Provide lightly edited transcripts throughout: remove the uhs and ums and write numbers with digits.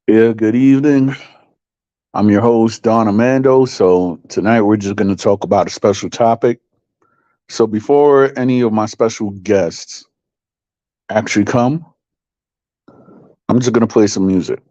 Yeah, good evening. I'm your host, Don Armando. So, tonight we're just going to talk about a special topic. So, before any of my special guests actually come, I'm just going to play some music.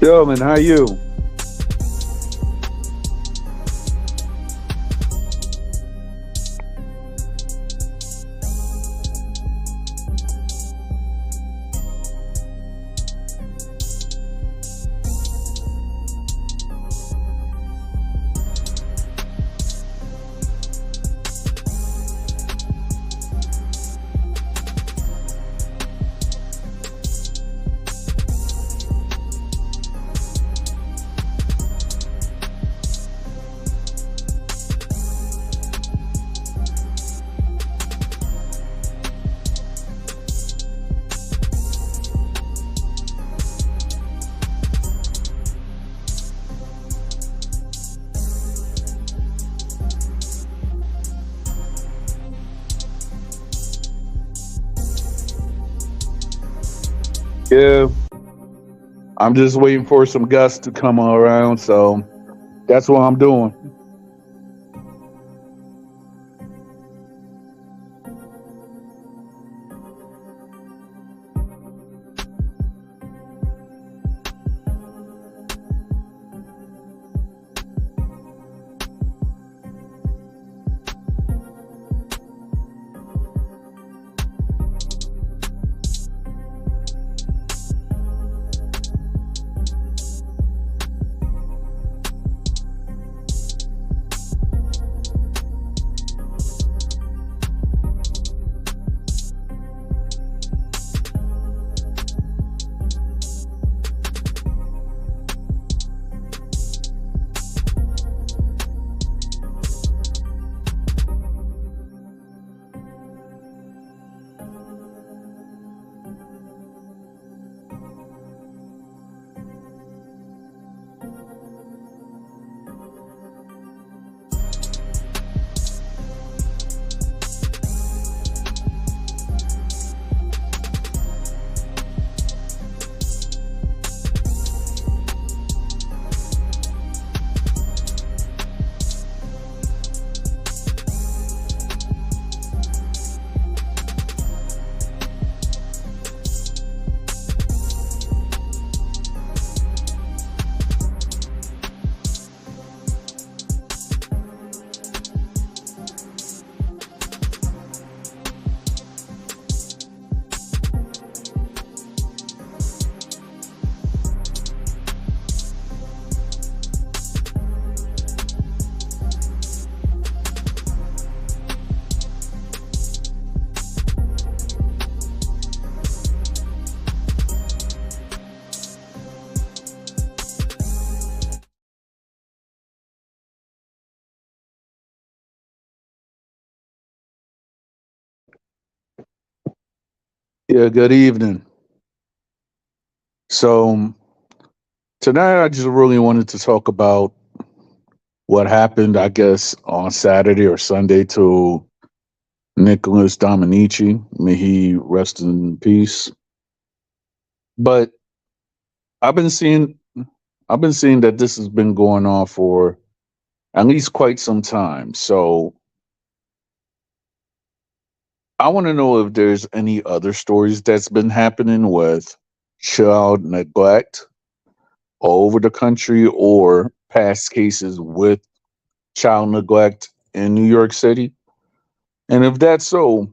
Yo, man, how you? Yeah, I'm just waiting for some guests to come around. So, that's what I'm doing. Yeah, good evening. So, tonight I just really wanted to talk about what happened, I guess, on Saturday or Sunday to Nicholas Dominici. May he rest in peace. But I've been seeing I've been seeing that this has been going on for at least quite some time. So I want to know if there's any other stories that's been happening with child neglect all over the country or past cases with child neglect in New York City. And if that's so,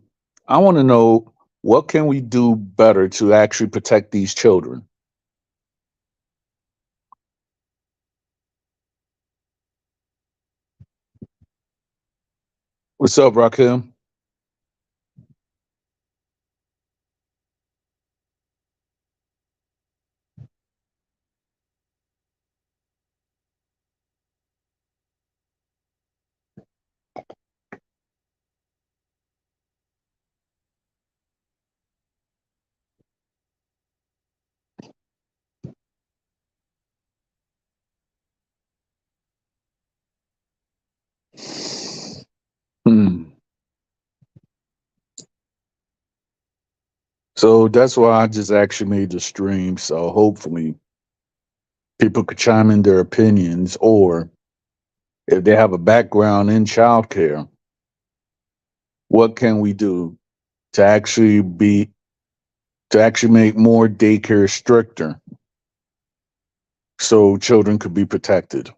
I want to know what can we do better to actually protect these children? What's up, Rakim? Hmm. So that's why I just actually made the stream. So hopefully people could chime in their opinions, or if they have a background in childcare, what can we do to actually make more daycare stricter so children could be protected?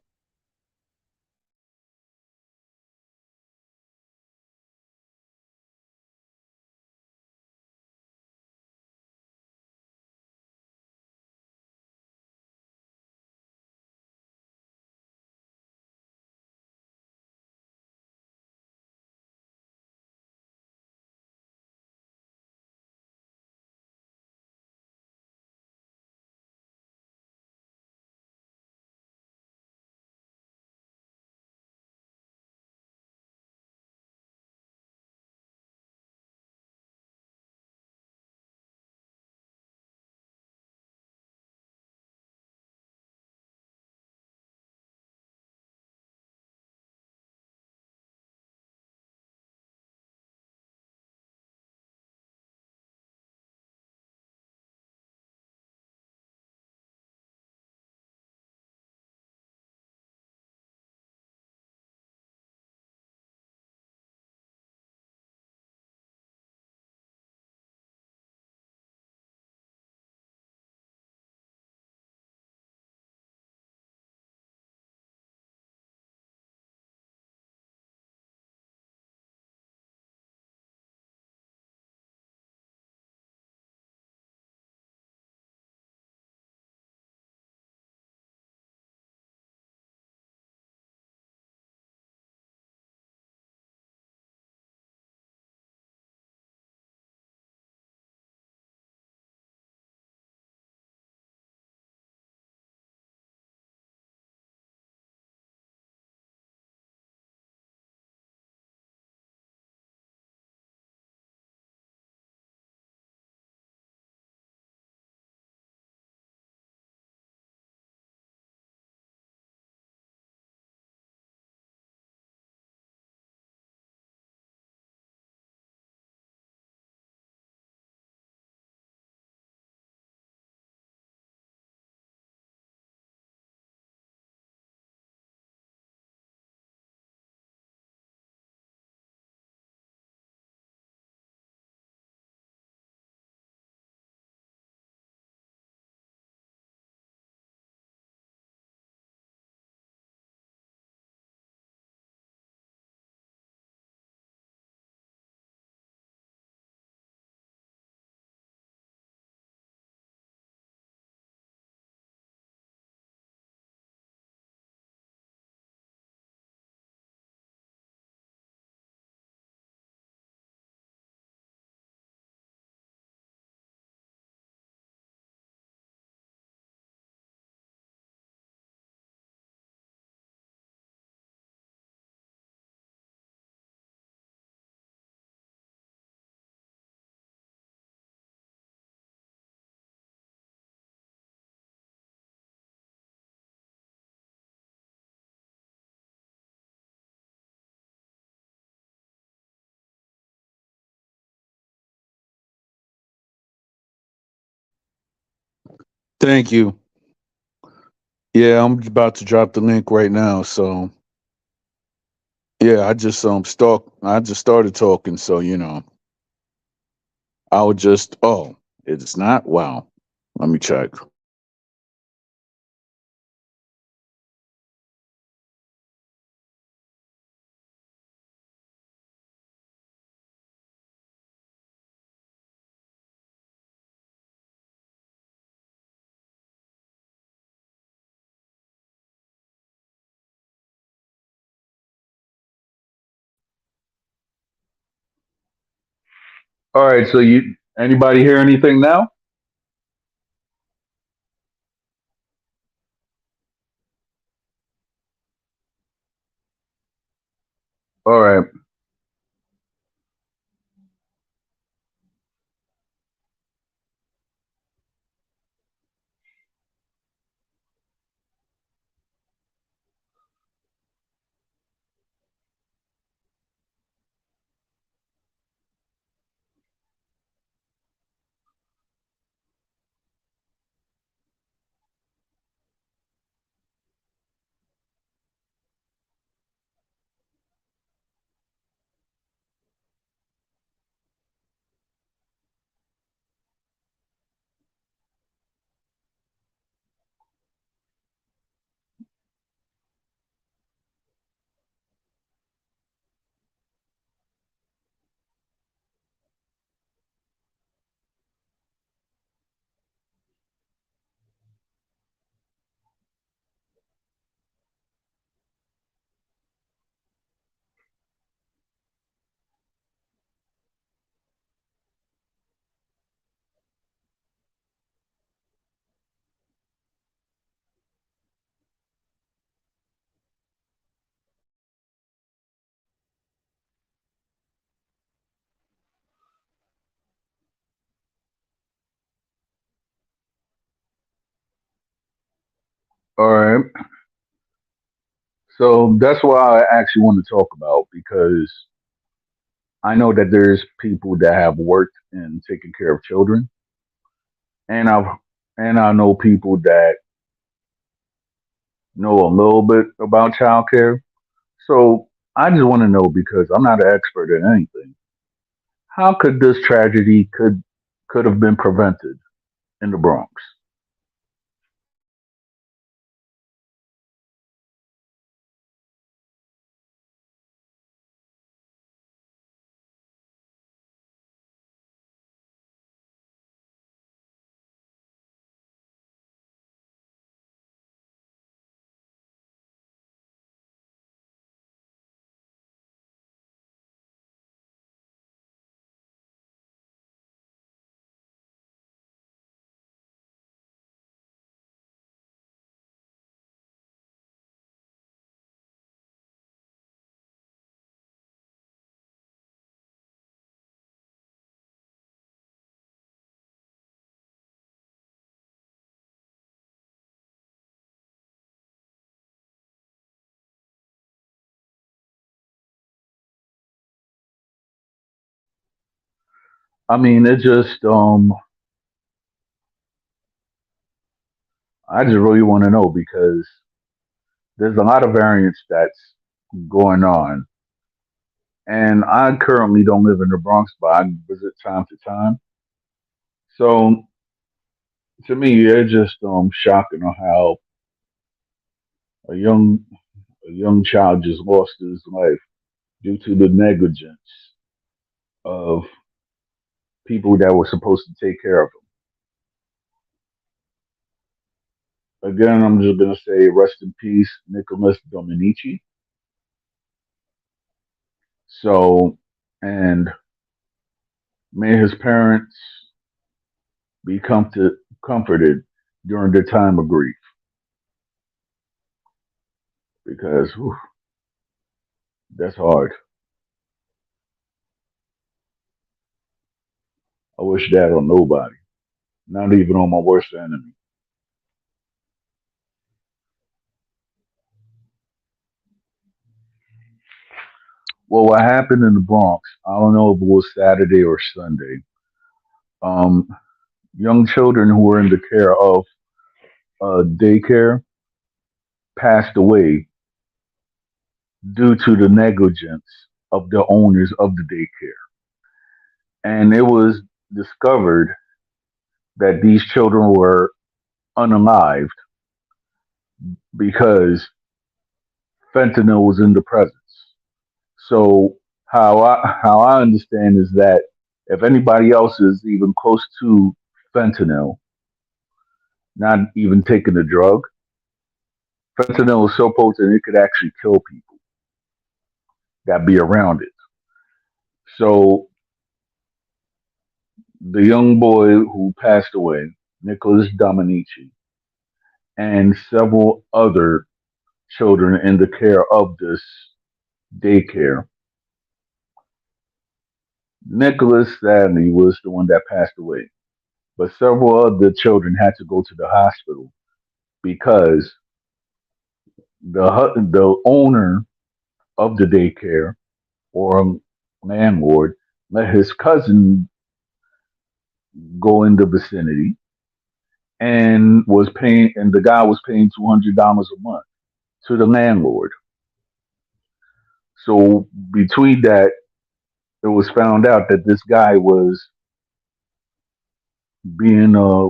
Thank you. Yeah, I'm about to drop the link right now. So yeah, I just started talking, so I'll just it's not? Wow. Let me check. All right, so you anybody hear anything now? All right. All right. So that's why I actually want to talk about because I know that there's people that have worked in taking care of children, and I know people that know a little bit about childcare. So I just want to know because I'm not an expert in anything. How could this tragedy could have been prevented in the Bronx? I mean, it just I just really want to know because there's a lot of variance that's going on, and I currently don't live in the Bronx, but I visit time to time. So to me, it's just shocking on how a young a young child just lost his life due to the negligence of people that were supposed to take care of him. Again, I'm just gonna say rest in peace, Nicholas Dominici. So, and may his parents be comforted during their time of grief because whew, that's hard. I wish that on nobody, not even on my worst enemy. Well, what happened in the Bronx? I don't know if it was Saturday or Sunday. Um, Young children who were in the care of daycare passed away due to the negligence of the owners of the daycare. And it was discovered that these children were unalived because fentanyl was in the presence. So how I understand is that if anybody else is even close to fentanyl, not even taking the drug, fentanyl is so potent it could actually kill people that be around it. So the young boy who passed away, Nicholas Dominici, and several other children in the care of this daycare. Nicholas sadly was the one that passed away, but several of the children had to go to the hospital because the owner of the daycare or landlord let his cousin go in the vicinity and was paying, and the guy was paying $200 a month to the landlord. So between that, it was found out that this guy was being a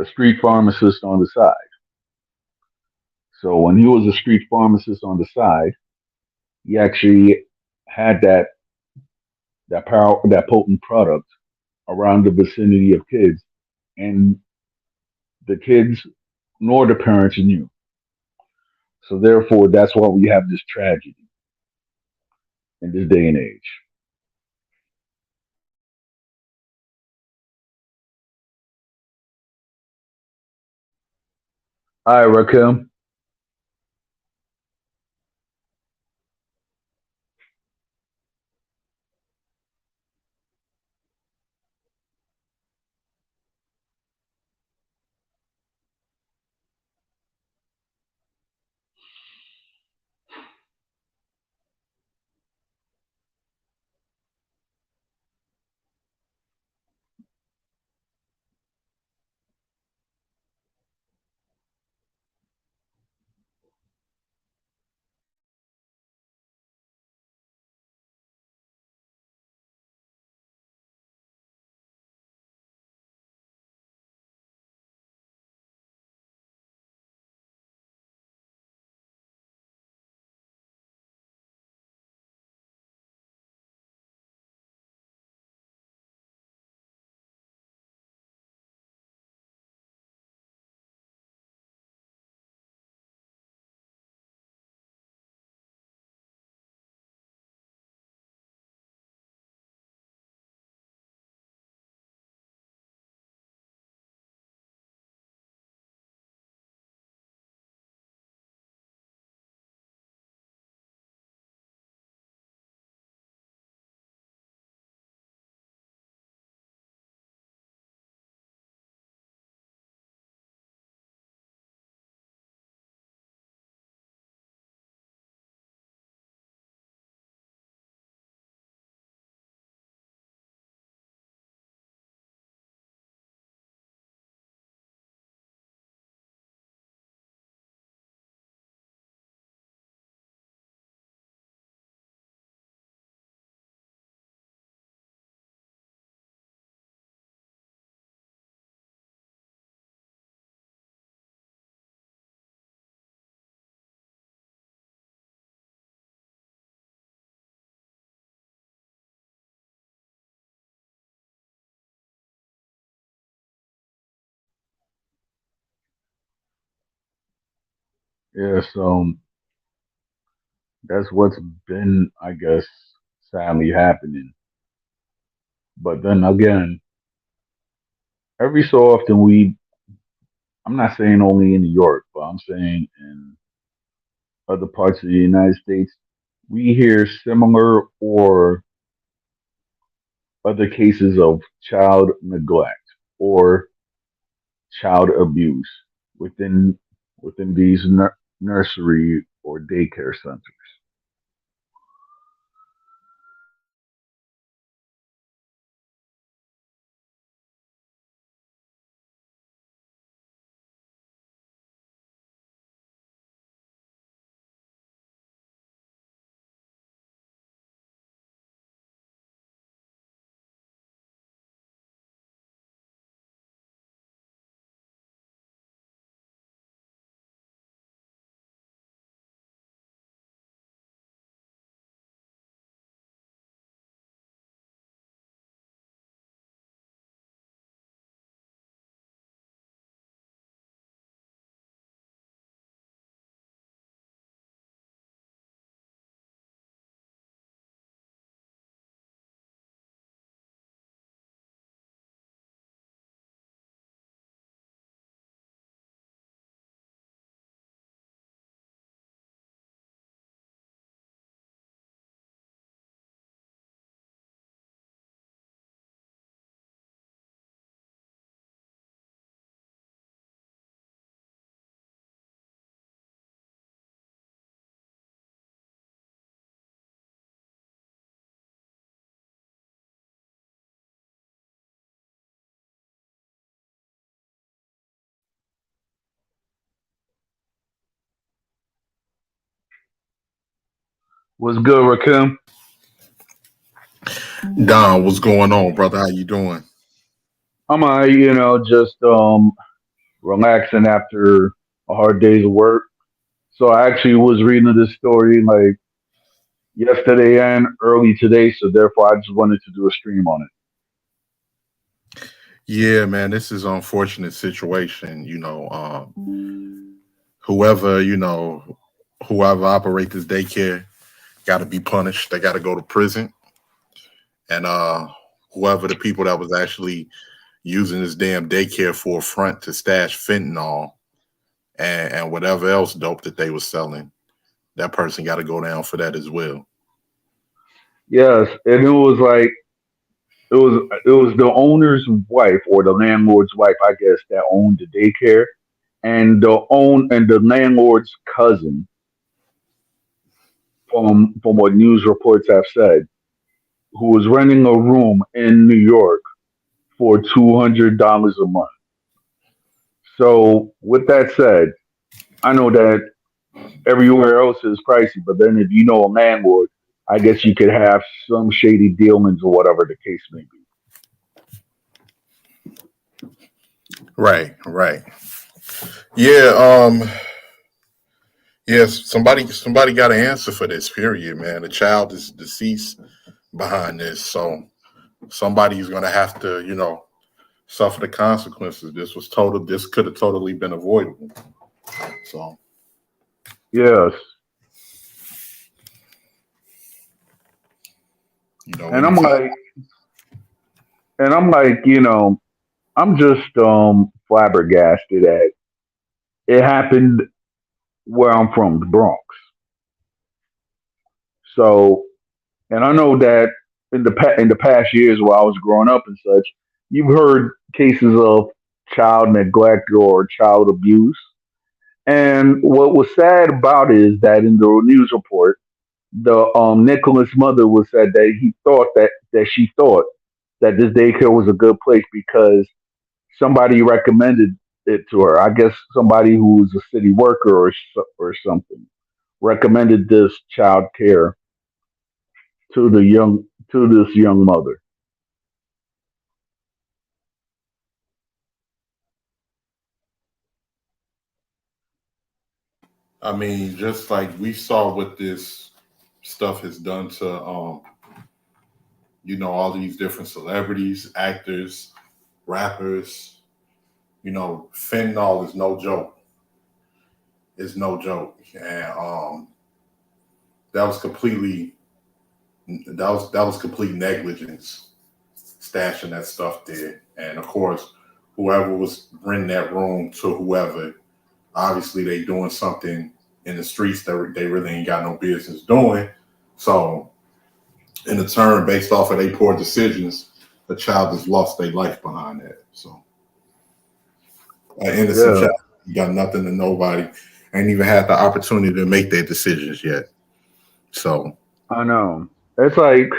street pharmacist on the side. So when he was a street pharmacist on the side, he actually had that power, that potent product around the vicinity of kids, and the kids nor the parents knew. So therefore, that's why we have this tragedy in this day and age. All right, Raquel. Yeah, so that's what's been, I guess, sadly happening. But then again, every so often I'm not saying only in New York, but I'm saying in other parts of the United States, we hear similar or other cases of child neglect or child abuse within within these nursery or daycare centers. What's good, Rakim? Don, what's going on, brother? How you doing? I'm just relaxing after a hard day's of work. So I actually was reading this story like yesterday and early today, so therefore I just wanted to do a stream on Yeah, man, this is an unfortunate situation. Whoever whoever operate this daycare got to be punished. They got to go to prison, and whoever the people that was actually using this damn daycare for a front to stash fentanyl and whatever else dope that they was selling, that person got to go down for that as well. it. Yes, and it was the owner's wife or the landlord's wife, I guess, that owned the daycare, and the landlord's cousin, from what news reports have said, who was renting a room in New York for $200 a month. So, with that said, I know that everywhere else is pricey, but then if you know a landlord, I guess you could have some shady dealings or whatever the case may be. Right, right. Yeah, yes, somebody got to answer for this. Period, man. The child is deceased behind this, so somebody's gonna have to, suffer the consequences. This was total. This could have totally been avoidable. So, Yes, and I'm anytime. like, and I'm like, I'm just flabbergasted at it happened where I'm from, the Bronx. So, and I know that in the past years while I was growing up and such, you've heard cases of child neglect or child abuse. And what was sad about it is that in the news report, the Nicholas mother was said that she thought that this daycare was a good place because somebody recommended it to her. I guess somebody who was a city worker or something recommended this child care to this young mother. I mean, just like we saw what this stuff has done to, all these different celebrities, actors, rappers. Fentanyl is no joke. It's no joke, and that was completely that was complete negligence stashing that stuff there. And of course, whoever was renting that room to whoever, obviously they doing something in the streets that they really ain't got no business doing. So, in the turn, based off of their poor decisions, the child has lost their life behind that. So, an innocent Yeah, child got nothing to nobody, ain't even had the opportunity to make their decisions yet. So, I know. It's like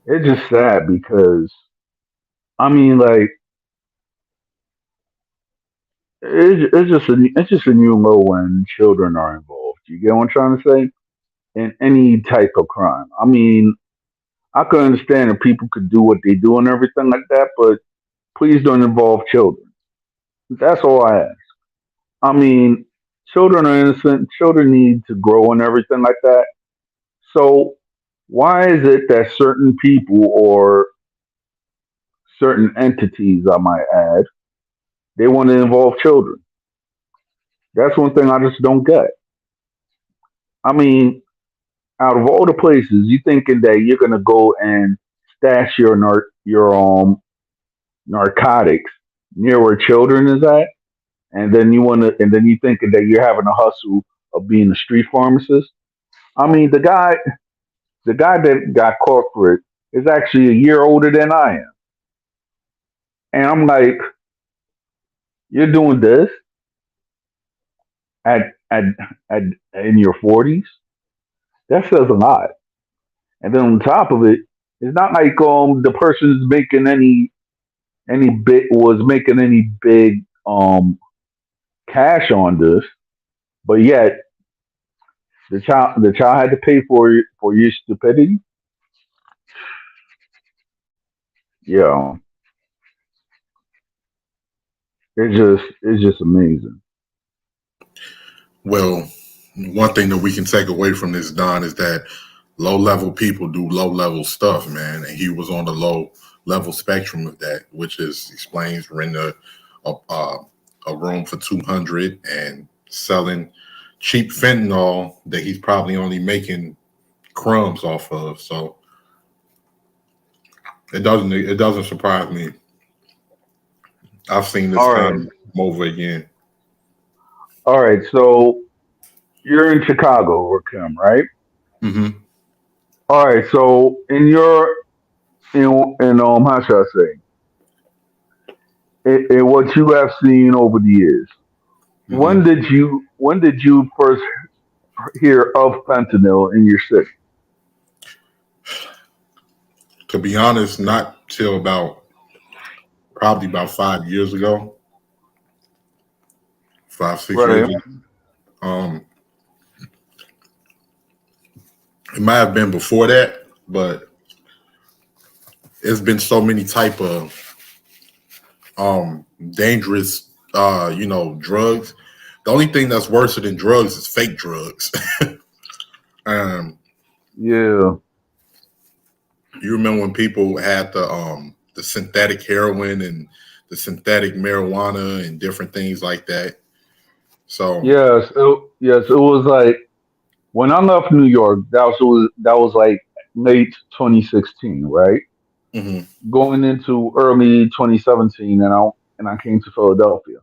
it's just sad because I mean, like it's just a new low when children are involved. You get what I'm trying to say? In any type of crime. I mean, I could understand if people could do what they do and everything like that, but please don't involve children. That's all I ask. I mean, children are innocent. Children need to grow and everything like that. So why is it that certain people or certain entities, I might add, they want to involve children? That's one thing I just don't get. I mean, out of all the places, you thinking that you're gonna go and stash your narcotics near where children is at, and then and then you thinking that you're having a hustle of being a street pharmacist. I mean, the guy that got caught for it is actually a year older than I am, and I'm like, you're doing this at at at in your 40s. That says a lot. And then on top of it, it's not like the person's making any big was making any big cash on this, but yet The child had to pay for your stupidity. Yeah, it's just amazing. Well, one thing that we can take away from this, Don, is that low level people do low level stuff, man. And he was on the low level spectrum of that, which is explains renting a room for 200 and selling cheap fentanyl that he's probably only making crumbs off of. So it doesn't surprise me. I've seen this All right, come over again. all right. So you're in Chicago, or Kim, right? Hmm. All right. So in how should I say, in what you have seen over the years, Hmm. when did you first hear of fentanyl in your city? To be honest, not till about probably about 5 years ago, 5 6 years Right. ago. Um, it might have been before that, but it's been so many type of dangerous drugs. The only thing that's worse than drugs is fake drugs. um, Yeah. you remember when people had the synthetic heroin and the synthetic marijuana and different things like that. So Yes. It was like when I left New York. That was like late 2016, right? mhm. Going into early 2017, and I came to Philadelphia.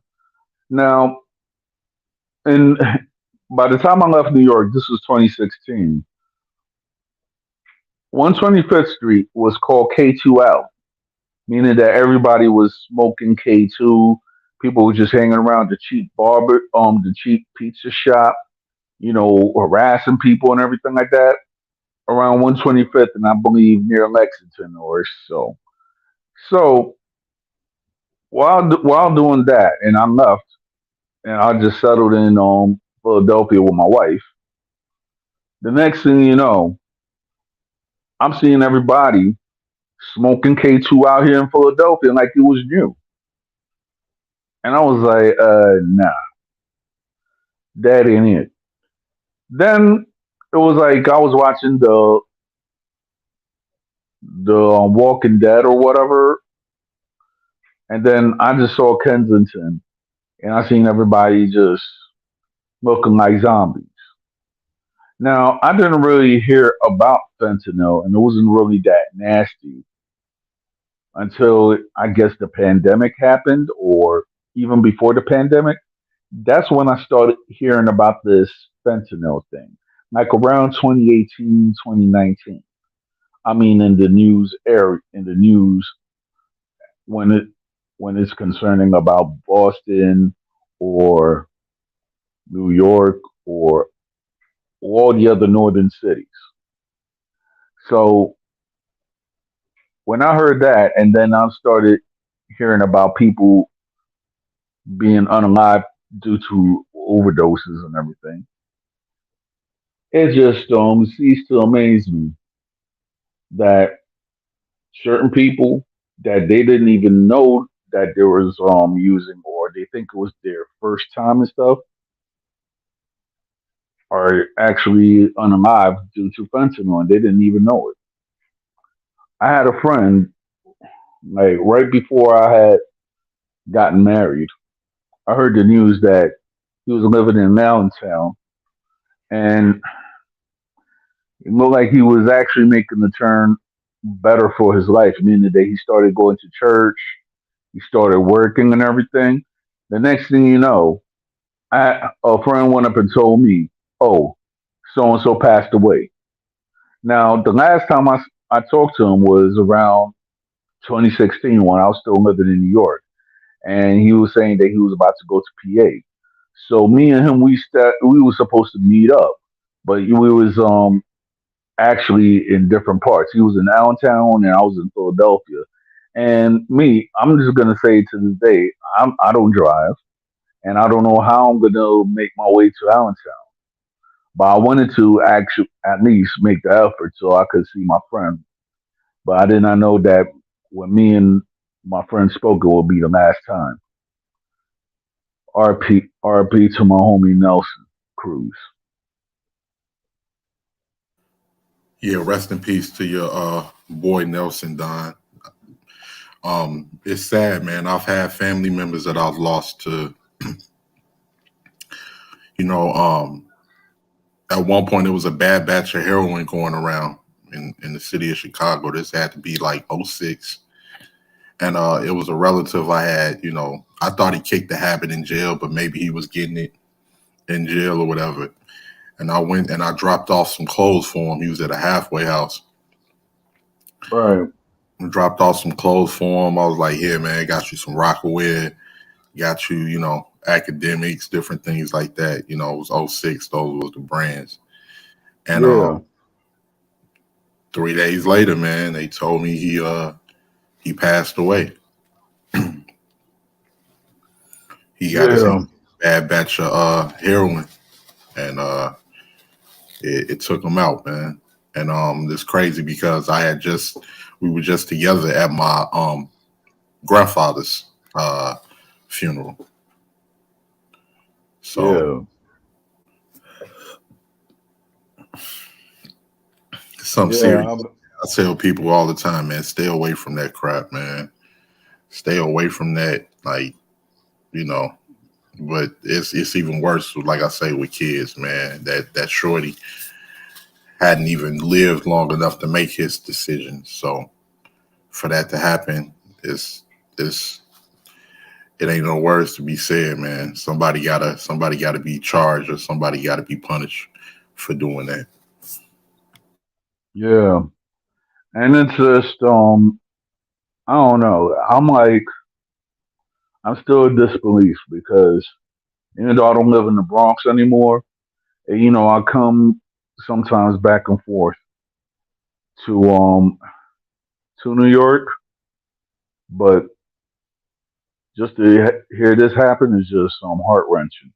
Now, and by the time I left New York, this was 2016. 125th Street was called K2L, meaning that everybody was smoking K2. People were just hanging around the cheap pizza shop, harassing people and everything like that around 125th, and I believe near Lexington or so. So while doing that, and I left, and I just settled in Philadelphia with my wife. The next thing you know, I'm seeing everybody smoking K2 out here in Philadelphia like it was new. And I was like, nah, that ain't it. Then it was like I was watching the Walking Dead or whatever, and then I just saw Kensington, and I seen everybody just looking like zombies. Now I didn't really hear about fentanyl, and it wasn't really that nasty until I guess the pandemic happened, or even before the pandemic. That's when I started hearing about this fentanyl thing, like around 2018, 2019. I mean, in the news when it when it's concerning about Boston or New York or all the other northern cities. So when I heard that, and then I started hearing about people being unalive due to overdoses and everything, it just ceased to amaze me that certain people that they didn't even know that they was using, or they think it was their first time and stuff, are actually unalive due to fentanyl and they didn't even know it. I had a friend, like right before I had gotten married, I heard the news that he was living in Allentown, and it looked like he was actually making the turn better for his life, meaning that he started going to church, he started working and everything. The next thing you know, a friend went up and told me, "Oh, so and so passed away." Now, the last time I talked to him was around 2016 when I was still living in New York, and he was saying that he was about to go to PA. So me and him, we were supposed to meet up, but we was actually in different parts. He was in Allentown, and I was in Philadelphia. And me, I'm just gonna say to this day, I don't drive, and I don't know how I'm gonna make my way to Allentown. But I wanted to actually at least make the effort so I could see my friend. But I did not know that when me and my friend spoke, it would be the last time. RP to my homie Nelson Cruz. Yeah, rest in peace to your boy Nelson Don. It's sad, man. I've had family members that I've lost to, you know, at one point it was a bad batch of heroin going around in the city of Chicago. This had to be like '06, and it was a relative I had. I thought he kicked the habit in jail, but maybe he was getting it in jail or whatever. And I went and I dropped off some clothes for him. He was at a halfway house. Right. I dropped off some clothes for him. I was like, "Here, man, got you some Rockaware, got you, academics, different things like that." It was '06. Those was the brands. And Yeah. 3 days later, man, they told me he passed away. He got his Yeah. bad batch of heroin, and it took him out, man. And it's crazy because we were just together at my grandfather's funeral. So Yeah. something Yeah. serious. I tell people all the time, man, stay away from that crap, man. Stay away from that, like, you know. But it's even worse, like I say, with kids, man. That shorty hadn't even lived long enough to make his decision. So for that to happen, it's it ain't no words to be said, man. Somebody gotta be charged, or somebody gotta be punished for doing that. Yeah. And it's just I don't know. I'm still in disbelief because even though I don't live in the Bronx anymore, and, I come sometimes back and forth to New York, but just to hear this happen is just heart wrenching,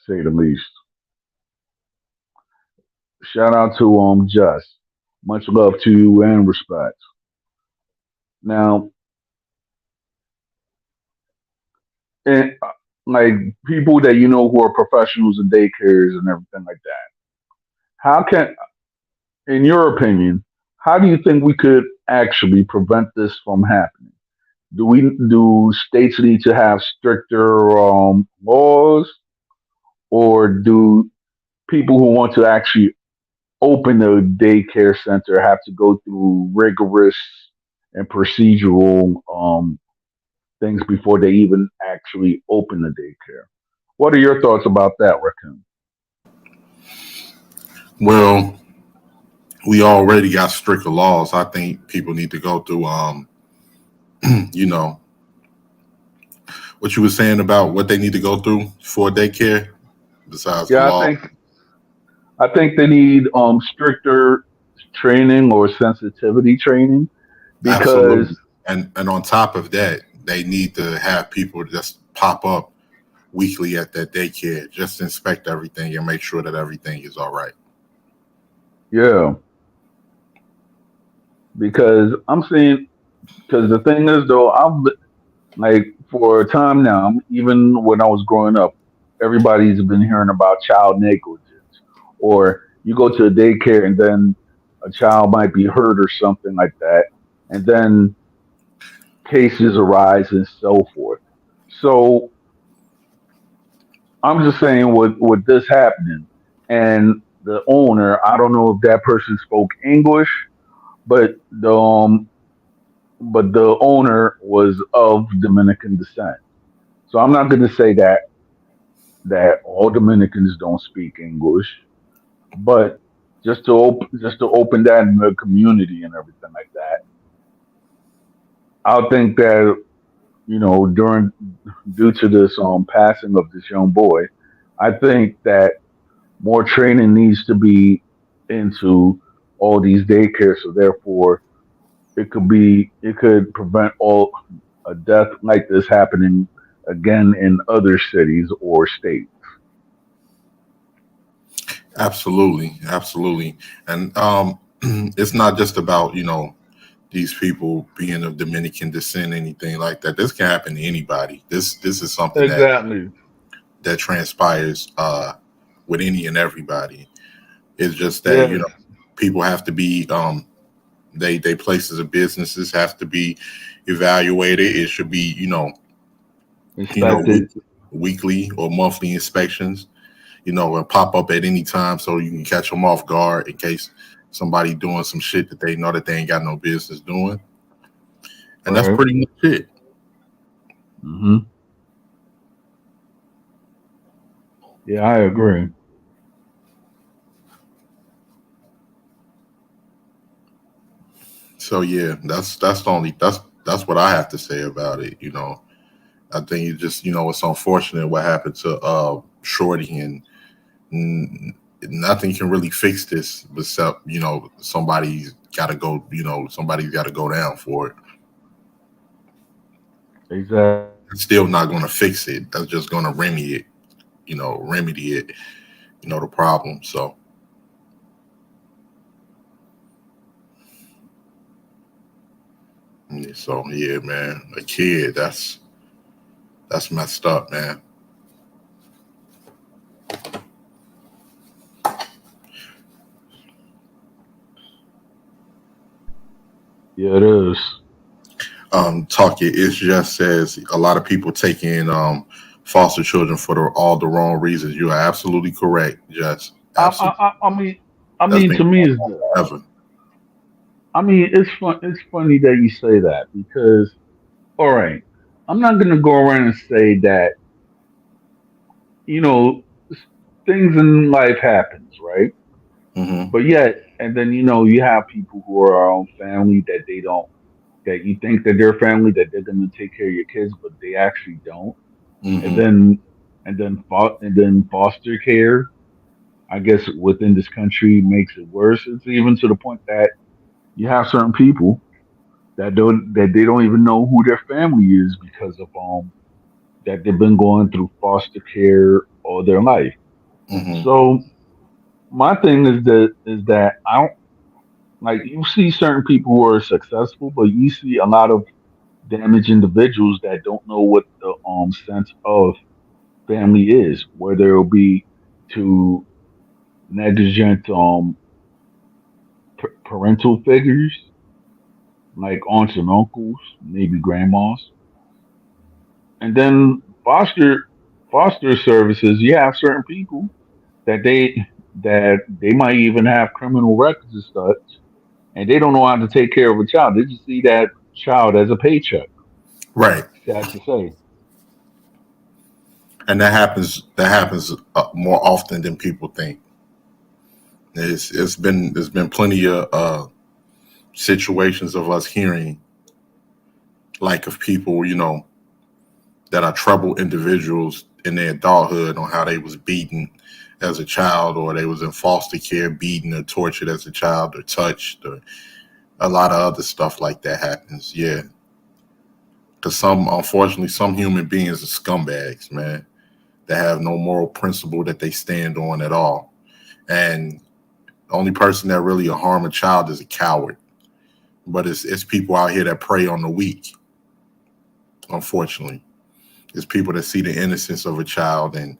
say the least. Shout out to Jess. Much love to you and respect. Now, and like people that who are professionals in daycares and everything like that. How can, in your opinion, how do you think we could actually prevent this from happening? Do states need to have stricter laws, or do people who want to actually open a daycare center have to go through rigorous and procedural things before they even actually open the daycare? What are your thoughts about that, Rakim? Well, we already got stricter laws. I think people need to go through you know, what you were saying about what they need to go through for daycare besides the Yeah, law. I think they need stricter training or sensitivity training because Absolutely. And on top of that, they need to have people just pop up weekly at that daycare, just inspect everything and make sure that everything is all right. yeah, I'm seeing because the thing is though like for a time now, even when I was growing up, everybody's been hearing about child negligence, or you go to a daycare and then a child might be hurt or something like that, and then cases arise and so forth. So I'm just saying, with this happening, and the owner, I don't know if that person spoke English, but the owner was of Dominican descent. So I'm not going to say that all Dominicans don't speak English, but just to open that in the community and everything like that. I think that during due to this passing of this young boy, I think that more training needs to be into all these daycares, so therefore it could prevent all a death like this happening again in other cities or states. Absolutely, absolutely, and it's not just about these people being of Dominican descent, anything like that. This can happen to anybody. This is something Exactly. that transpires with any and everybody. It's just that Yes. people have to be they places of businesses have to be evaluated. It should be you know week, Inspected. weekly or monthly inspections. And pop up at any time so you can catch them off guard in case somebody doing some shit that they know that they ain't got no business doing. And that's Right. pretty much it. Hmm. Yeah, I agree. So yeah, that's what I have to say about it. I think it just it's unfortunate what happened to Shorty, and nothing can really fix this except somebody's got to go down for it. Exactly. It's still not going to fix it. That's just going to remedy it. The problem. So yeah, man, a kid that's messed up, man. Yeah, it is. Talk it just says a lot of people taking foster children for all the wrong reasons. You are absolutely correct. Just I, absolutely. I, I I mean, I That's mean, been to me, going is on forever. I mean, it's fun. It's funny that you say that because, all right, I'm not gonna go around and say that you know s- things in life happens, right? Hmm. But yet, and then you have people who are our own family that they don't, that you think that they're family, that they're gonna take care of your kids, but they actually don't. And Hmm. then, and then foster care, I guess within this country makes it worse. It's even to the point that you have certain people that they don't even know who their family is because of that they've been going through foster care all their life. Hmm. So my thing is that I don't like you see certain people who are successful, but you see a lot of damaged individuals that don't know what the sense of family is, whether it'll be to negligent parental figures like aunts and uncles, maybe grandmas, and then foster services. You have certain people that they might even have criminal records and such, and they don't know how to take care of a child. They just see that child as a paycheck. Right, Sad to say. and that happens more often than people think. It's been plenty of situations of us hearing like of people that are troubled individuals in their adulthood on how they was beaten as a child, or they was in foster care, beaten or tortured as a child, or touched, or a lot of other stuff like that happens. Yeah, because unfortunately, some human beings are scumbags, man. They have no moral principle that they stand on at all, and the only person that really will harm a child is a coward. But it's people out here that prey on the weak. Unfortunately, it's people that see the innocence of a child and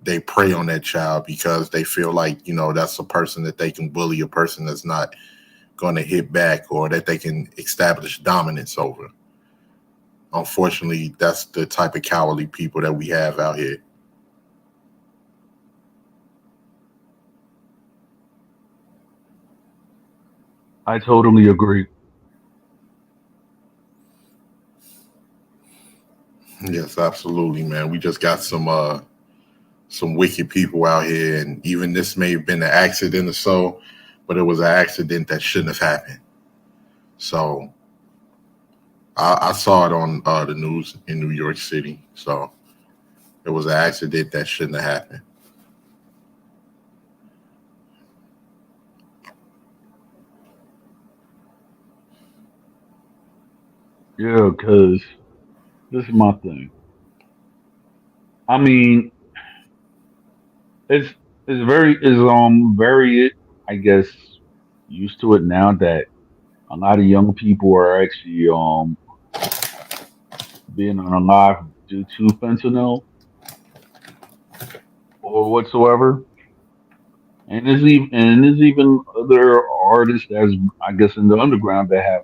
they prey on that child because they feel like that's a person that they can bully, a person that's not going to hit back, or that they can establish dominance over. Unfortunately, that's the type of cowardly people that we have out here. I totally agree. Yes, absolutely, man. We just got some wicked people out here, and even this may have been an accident or so, but it was an accident that shouldn't have happened. So I saw it on the news in New York City. So it was an accident that shouldn't have happened. Yeah, because this is my thing. I mean, it's is very I guess used to it now that a lot of young people are actually being unalive due to fentanyl or whatsoever. And there's even other artists that's I guess in the underground that have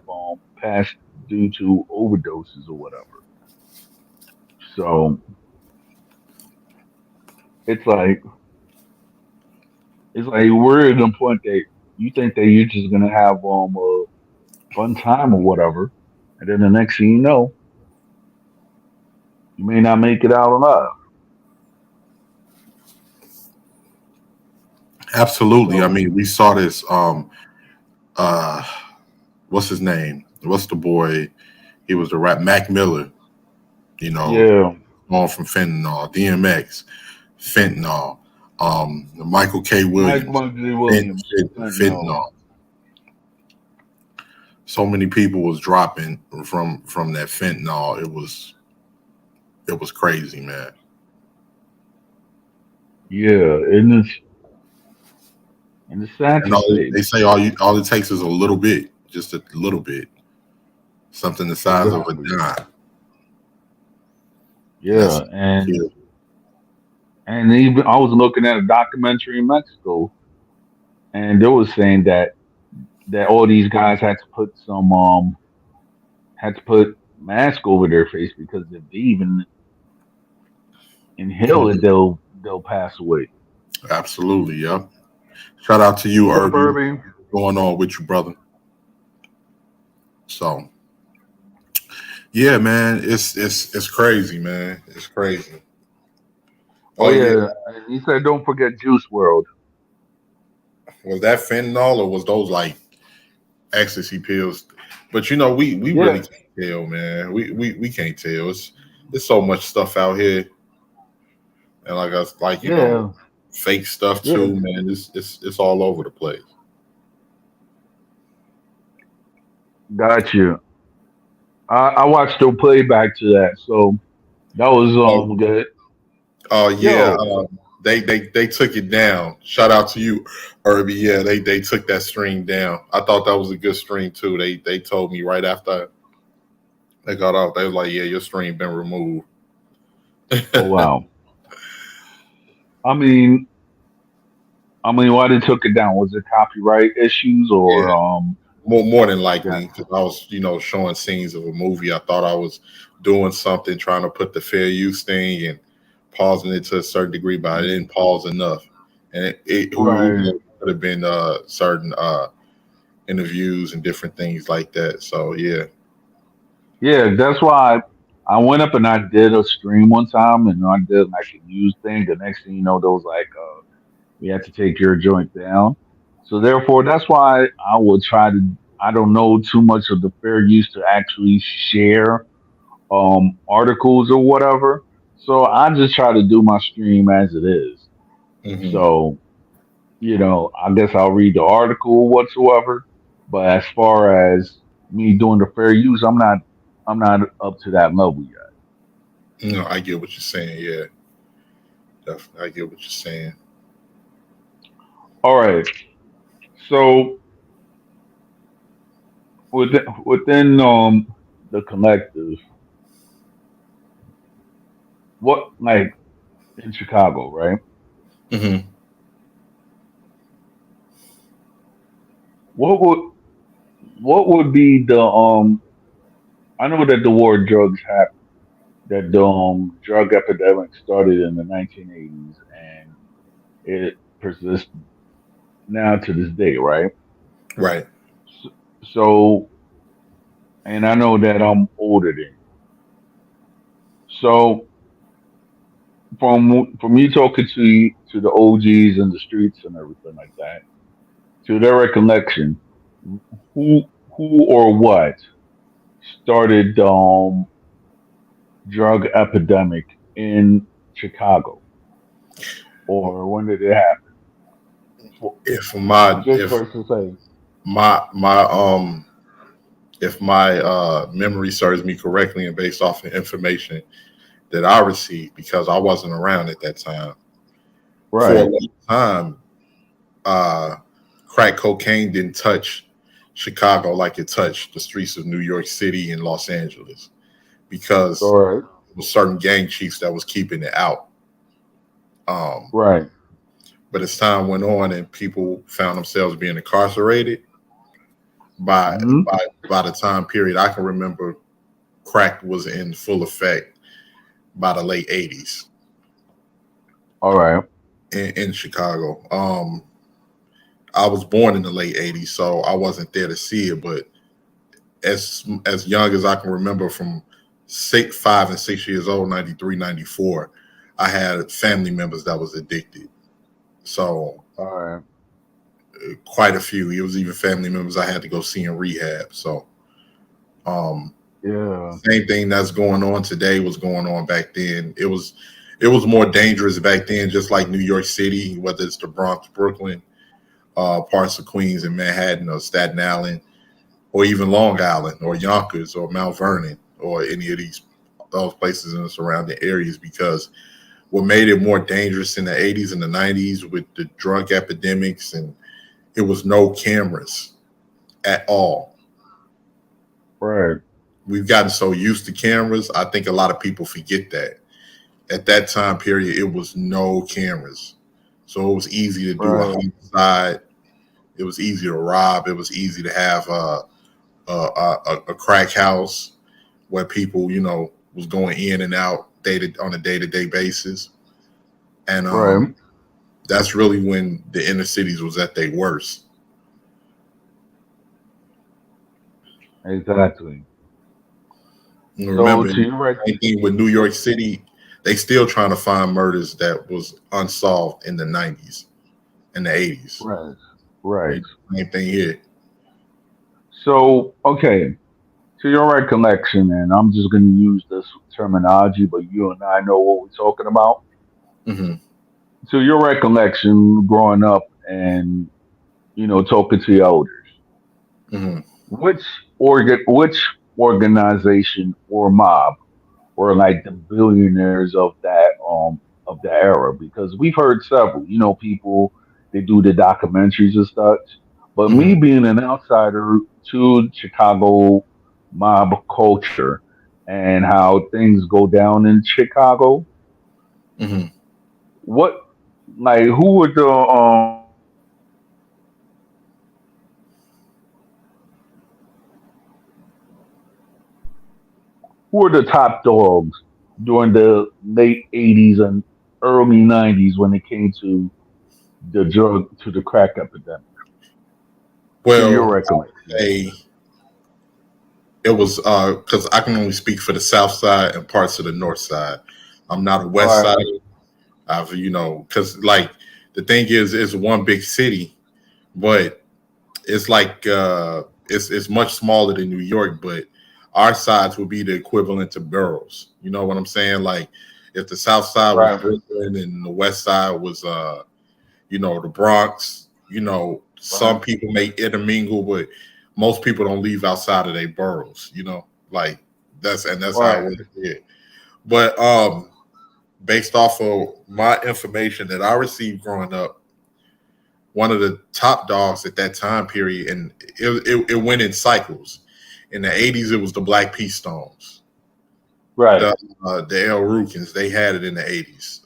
passed due to overdoses or whatever. So it's like we're at a point that you think that you're just gonna have a fun time or whatever, and then the next thing you know, you may not make it out alive. Absolutely. I So mean, we saw this. Uh, what's his name? What's the boy? He was the rap Mac Miller. You know, yeah, on from fentanyl, DMX, fentanyl, Michael K. Mike Williams, Monday Williams, fentanyl. fentanyl. So many people was dropping from that fentanyl. It was crazy, man. Yeah, and it's sad And to say. they say all it takes is a little bit, just a little bit, something the size of a Exactly. dime, and that's Yeah, and kill. and even I was looking at a documentary in Mexico, and they was saying that all these guys had to put mask over their face because if they even inhale it, Mhm. they'll pass away. Absolutely, yeah. Shout out to you, What's up, Irby. Irving? What's going on with you, brother? So yeah, man, it's crazy, man. It's crazy. Oh Oh yeah, yeah, and he said don't forget Juice World. was that fentanyl or was those like ecstasy pills? But we really Yeah, can't tell, man. We can't tell. It's so much stuff out here, and like us, like yeah, fake stuff yeah. too, man. It's all over the place. Got you. I watched the playback to that, so that was Oh, good. oh yeah, Yo, they took it down. Shout out to you, Irby. Yeah, they took that stream down. I thought that was a good stream too. They told me right after they got out, they was like, yeah, your stream been removed. oh wow. I mean, why they took it down? Was it copyright issues Yeah, or more than got likely because I was showing scenes of a movie. I thought I was doing something, trying to put the fair use thing and pausing it to a certain degree, but I didn't pause enough, and who right? knows, could have been certain interviews and different things like that. So yeah. Yeah, that's why I went up and I did a stream one time, and I did like a news thing. The next thing you know, there was like, we had to take your joint down. So therefore, that's why I would try to. I don't know too much of the fair use to actually share articles or whatever. So I just try to do my stream as it is. Hmm. So I guess I'll read the article whatsoever. But as far as me doing the fair use, I'm not up to that level yet. I get what you're saying. Yeah, definitely, I get what you're saying. All right. So within the collective, what like in Chicago, right? Hmm. What would what would be the I know that the war drugs happened, that the drug epidemic started in the 1980s and it persists now to this day, right? Right. So, and I know that I'm older than you. So, from you talking to the OGs in the streets and everything like that, to their recollection, who who or what started the drug epidemic in Chicago, or when did it happen? For, If my just if first to say, my if my memory serves me correctly and based off the information that I received because I wasn't around at that time. For a Right. long time, uh, crack cocaine didn't touch Chicago like it touched the streets of New York City and Los Angeles All because right. there was certain gang chiefs that was keeping it out. Um, Right. but as time went on and people found themselves being incarcerated, by Mm-hmm. by the time period I can remember, crack was in full effect by the late '80s All right. in Chicago. I was born in the late '80s, so I wasn't there to see it, but as young as I can remember, from 5 and 6 years old, 93, 94, I had family members that was addicted. So All right. quite a few. It was even family members I had to go see in rehab. So um, Yeah. same thing that's going on today was going on back then. It was more dangerous back then, just like New York City, whether it's the Bronx, Brooklyn, parts of Queens and Manhattan or Staten Island, or even Long Island or Yonkers or Mount Vernon or any of those places in the surrounding areas, because what made it more dangerous in the 80s and the 90s with the drug epidemics, and it was no cameras at all. Right. We've gotten so used to cameras. I think a lot of people forget that. At that time period, it was no cameras. So it was easy to do a Right. homicide. It was easy to rob. It was easy to have a crack house where people, was going in and out on a day-to-day basis. And Right. that's really when the inner cities was at their worst. Exactly. And So remember, to your right. same thing with New York City, they still trying to find murders that was unsolved in the 90s and the 80s. Right. Right. Same thing here. So okay. To your recollection, and I'm just going to use this terminology, but you and I know what we're talking about. Hmm. To your recollection, growing up and talking to your elders, Hmm. which which organization or mob were like the billionaires of the era? Because we've heard several. People they do the documentaries and such. But me Hmm. being an outsider to Chicago mob culture and how things go down in Chicago, Hmm. what like who were the who were the top dogs during the late '80s and early '90s when it came to the crack epidemic? To your Well, I would recollection. say it was because I can only speak for the South Side and parts of the North Side. I'm not a All West right. Side. I've because like the thing is, it's one big city, but it's like it's much smaller than New York, but our sides would be the equivalent to boroughs. You know what I'm saying? Like if the South Side was Right. Brooklyn and the West Side was the Bronx. Some Right. people may intermingle, but most people don't leave outside of their boroughs. Like that's how it Right. was here. But based off of my information that I received growing up, one of the top dogs at that time period, and it went in cycles. In the '80s, it was the Black Pea Stones, Right. the El Rukins. They had it in the '80s.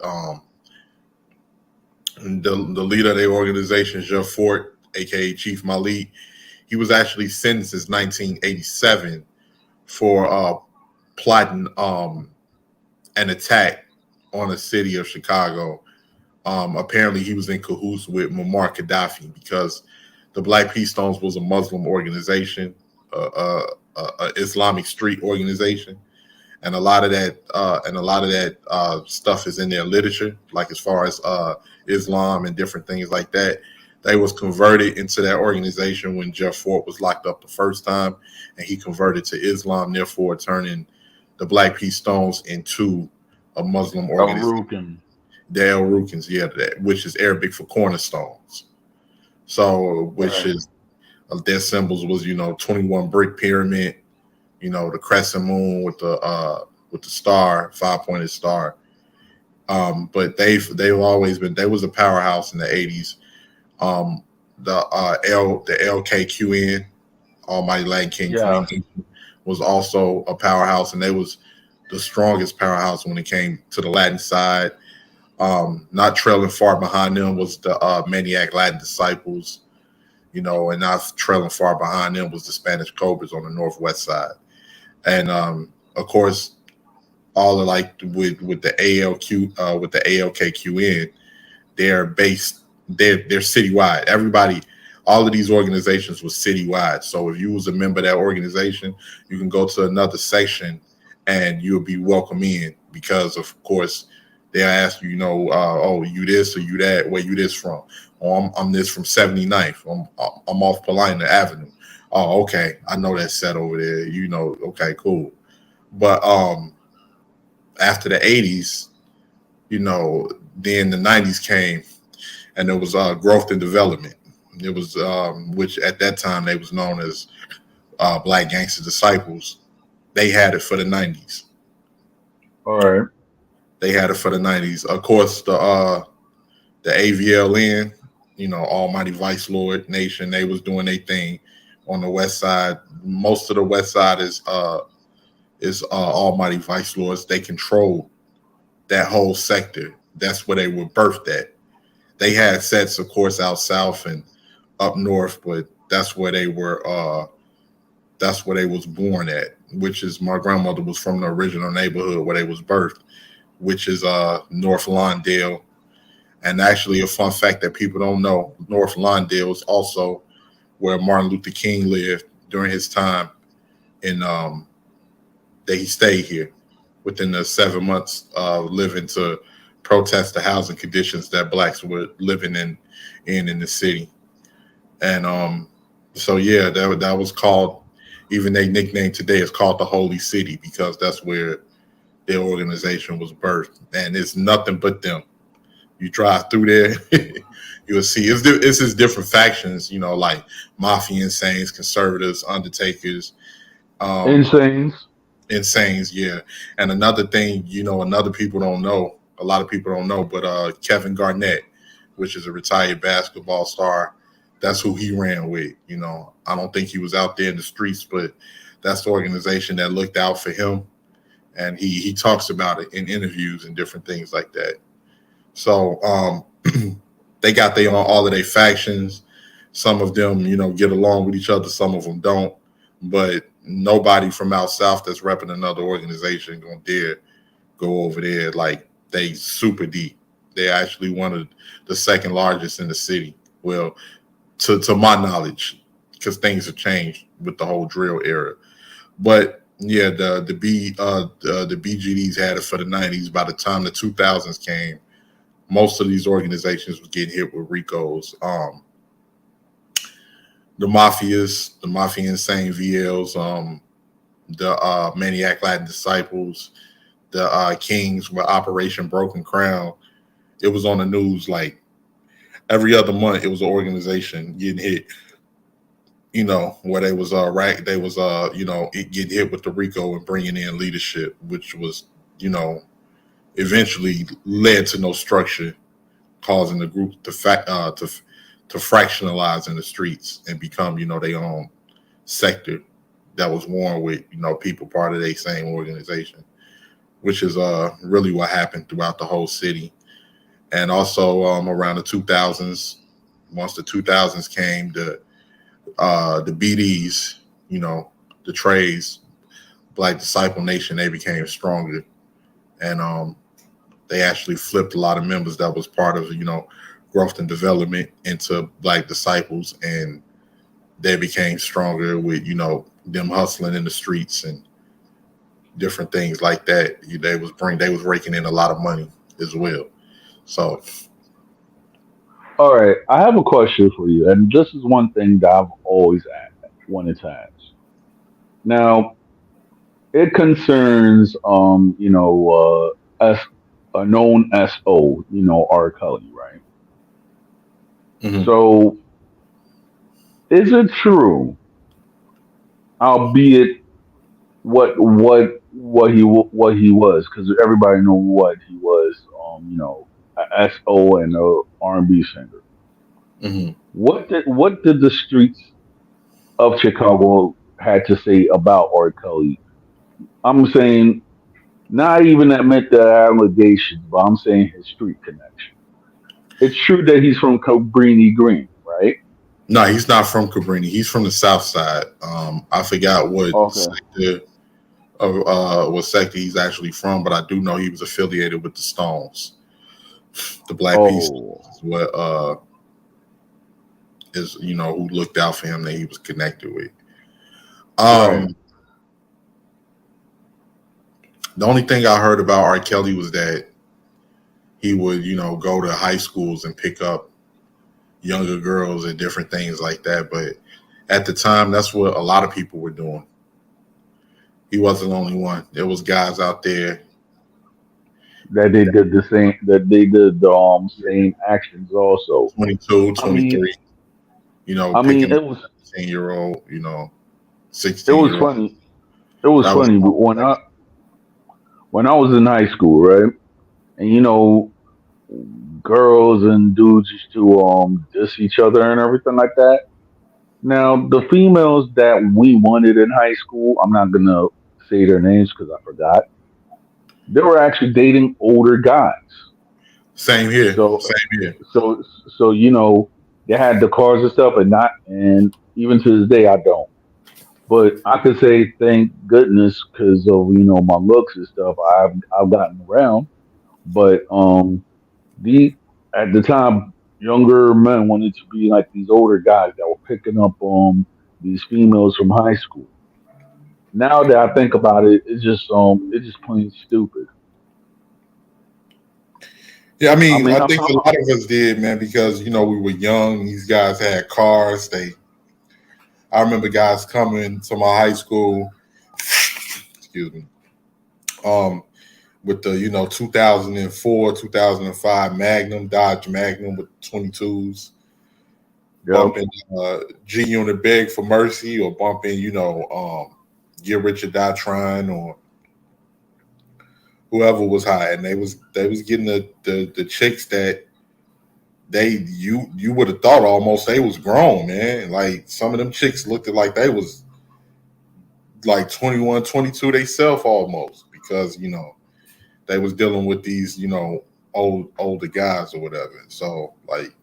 And the leader of their organization, Jeff Fort, aka Chief Malik, he was actually sentenced since 1987 for plotting an attack on the city of Chicago. Apparently, he was in cahoots with Muammar Gaddafi because the Black Pea Stones was a Muslim organization, a Islamic street organization, and a lot of that stuff is in their literature, like as far as Islam and different things like that. They was converted into that organization when Jeff Fort was locked up the first time, and he converted to Islam, therefore turning the Black Pea Stones into a Muslim El organization. Rukin. The El Rukins, yeah, which is Arabic for cornerstones. So, which Right. is their symbols was 21 brick pyramid, the crescent moon with the star, 5-pointed star, But they've always been, they was a powerhouse in the '80s. Um, the LKQN, Almighty Latin King Yeah. Queen was also a powerhouse, and they was the strongest powerhouse when it came to the Latin side. Not trailing far behind them was the Maniac Latin Disciples, and not trailing far behind them was the Spanish Cobras on the northwest side. And of course, all of like with the ALKQN, they're based, they're citywide. Everybody, all of these organizations was citywide. So if you was a member of that organization, you can go to another section and you'll be welcome in, because of course they'll ask you, oh, you this or you that, where you this from? Oh, I'm this from 79th. I'm off Paulina Avenue. Oh, okay, I know that set over there. Okay, cool. But after the '80s, then the '90s came, and it was growth and development. It was which at that time they was known as Black Gangster Disciples. They had it for the '90s. All right. They had it for the '90s. Of course, the AVLN, Almighty Vice Lord Nation, they was doing their thing on the west side. Most of the west side is Almighty Vice Lords. They controlled that whole sector. That's where they were birthed at. They had sets, of course, out south and up north, but that's where they were. That's where they was born at. Which is, my grandmother was from the original neighborhood where they was birthed, which is North Lawndale. And actually, a fun fact that people don't know: North Lawndale is also where Martin Luther King lived during his time in that he stayed here within the 7 months living to protest the housing conditions that blacks were living in the city. And so yeah, that was called, even their nickname today is called the Holy City, because that's where their organization was birthed. And it's nothing but them. You drive through there, you'll see it's just different factions, like Mafia Insanes, Conservatives, Undertakers, um, Insanes. Insanes, yeah. And another thing, another people don't know, a lot of people don't know, but Kevin Garnett, which is a retired basketball star, that's who he ran with. I don't think he was out there in the streets, but that's the organization that looked out for him. And he talks about it in interviews and different things like that. So they got their own, all of their factions. Some of them, get along with each other. Some of them don't. But nobody from out south that's repping another organization gonna dare go over there. Like, they super deep. They're actually one of the second largest in the city. Well, to my knowledge, because things have changed with the whole drill era. But yeah, the BGDs had it for the '90s. By the time the 2000s came, most of these organizations was getting hit with RICOs. The Mafia Insane VLs, the Maniac Latin Disciples, the Kings with Operation Broken Crown. It was on the news like every other month. It was an organization getting hit. Where they was they was it getting hit with the RICO and bringing in leadership, which was eventually led to no structure, causing the group to fractionalize in the streets and become their own sector that was worn with people part of their same organization, which is really what happened throughout the whole city. And also around the 2000s, once the 2000s came, the BDs, the trades, Black Disciple Nation, they became stronger, and they actually flipped a lot of members that was part of growth and development into Black Disciples, and they became stronger with them hustling in the streets and different things like that. They was raking in a lot of money as well. So All right. I have a question for you, and this is one thing that I've always wanted to ask. Now, it concerns, as a known SO, R. Kelly, right? mhm. So, is it true, albeit what he was, because everybody know what he was, a SO and a R&B singer. Hmm. What did the streets of Chicago had to say about R. Kelly? I'm saying not even admit the allegations, but I'm saying his street connection. It's true that he's from Cabrini Green, right? No, he's not from Cabrini. He's from the South Side. I forgot Okay. what sector he's actually from, but I do know he was affiliated with the Stones. The Black Peace Oh, is what is who looked out for him that he was connected with. right. Um, the only thing I heard about R. Kelly was that he would go to high schools and pick up younger girls and different things like that. But at the time, that's what a lot of people were doing. He wasn't the only one. There was guys out there. That they did the same. That they did the same actions also. 22, I mean, 23, picking up it was 10-year-old, it 16 was year old. funny. It was That was funny when I was in high school, right? And girls and dudes used to diss each other and everything like that. Now, the females that we wanted in high school, I'm not gonna say their names because I forgot. They were actually dating older guys. same here. So, Same here. so they had the cars and stuff, and even to this day, I don't. But I could say thank goodness because of my looks and stuff. I've gotten around, but the at the time younger men wanted to be like these older guys that were picking up these females from high school. Now that I think about it, it's just plain stupid. Yeah, I I mean, mean, I think a lot of us did, man, because we were young. These guys had cars. I remember guys coming to my high school. Excuse me. Um, with the 2004, 2005 Magnum, Dodge Magnum with 22s, yep. bumping G Unit Beg for Mercy, or bumping Get Rich or Die Trying, or whoever was high, and they was getting the chicks that you would have thought almost they was grown, man. Like some of them chicks looked like they was like 21, 22 they self almost, because they was dealing with these older guys or whatever. So like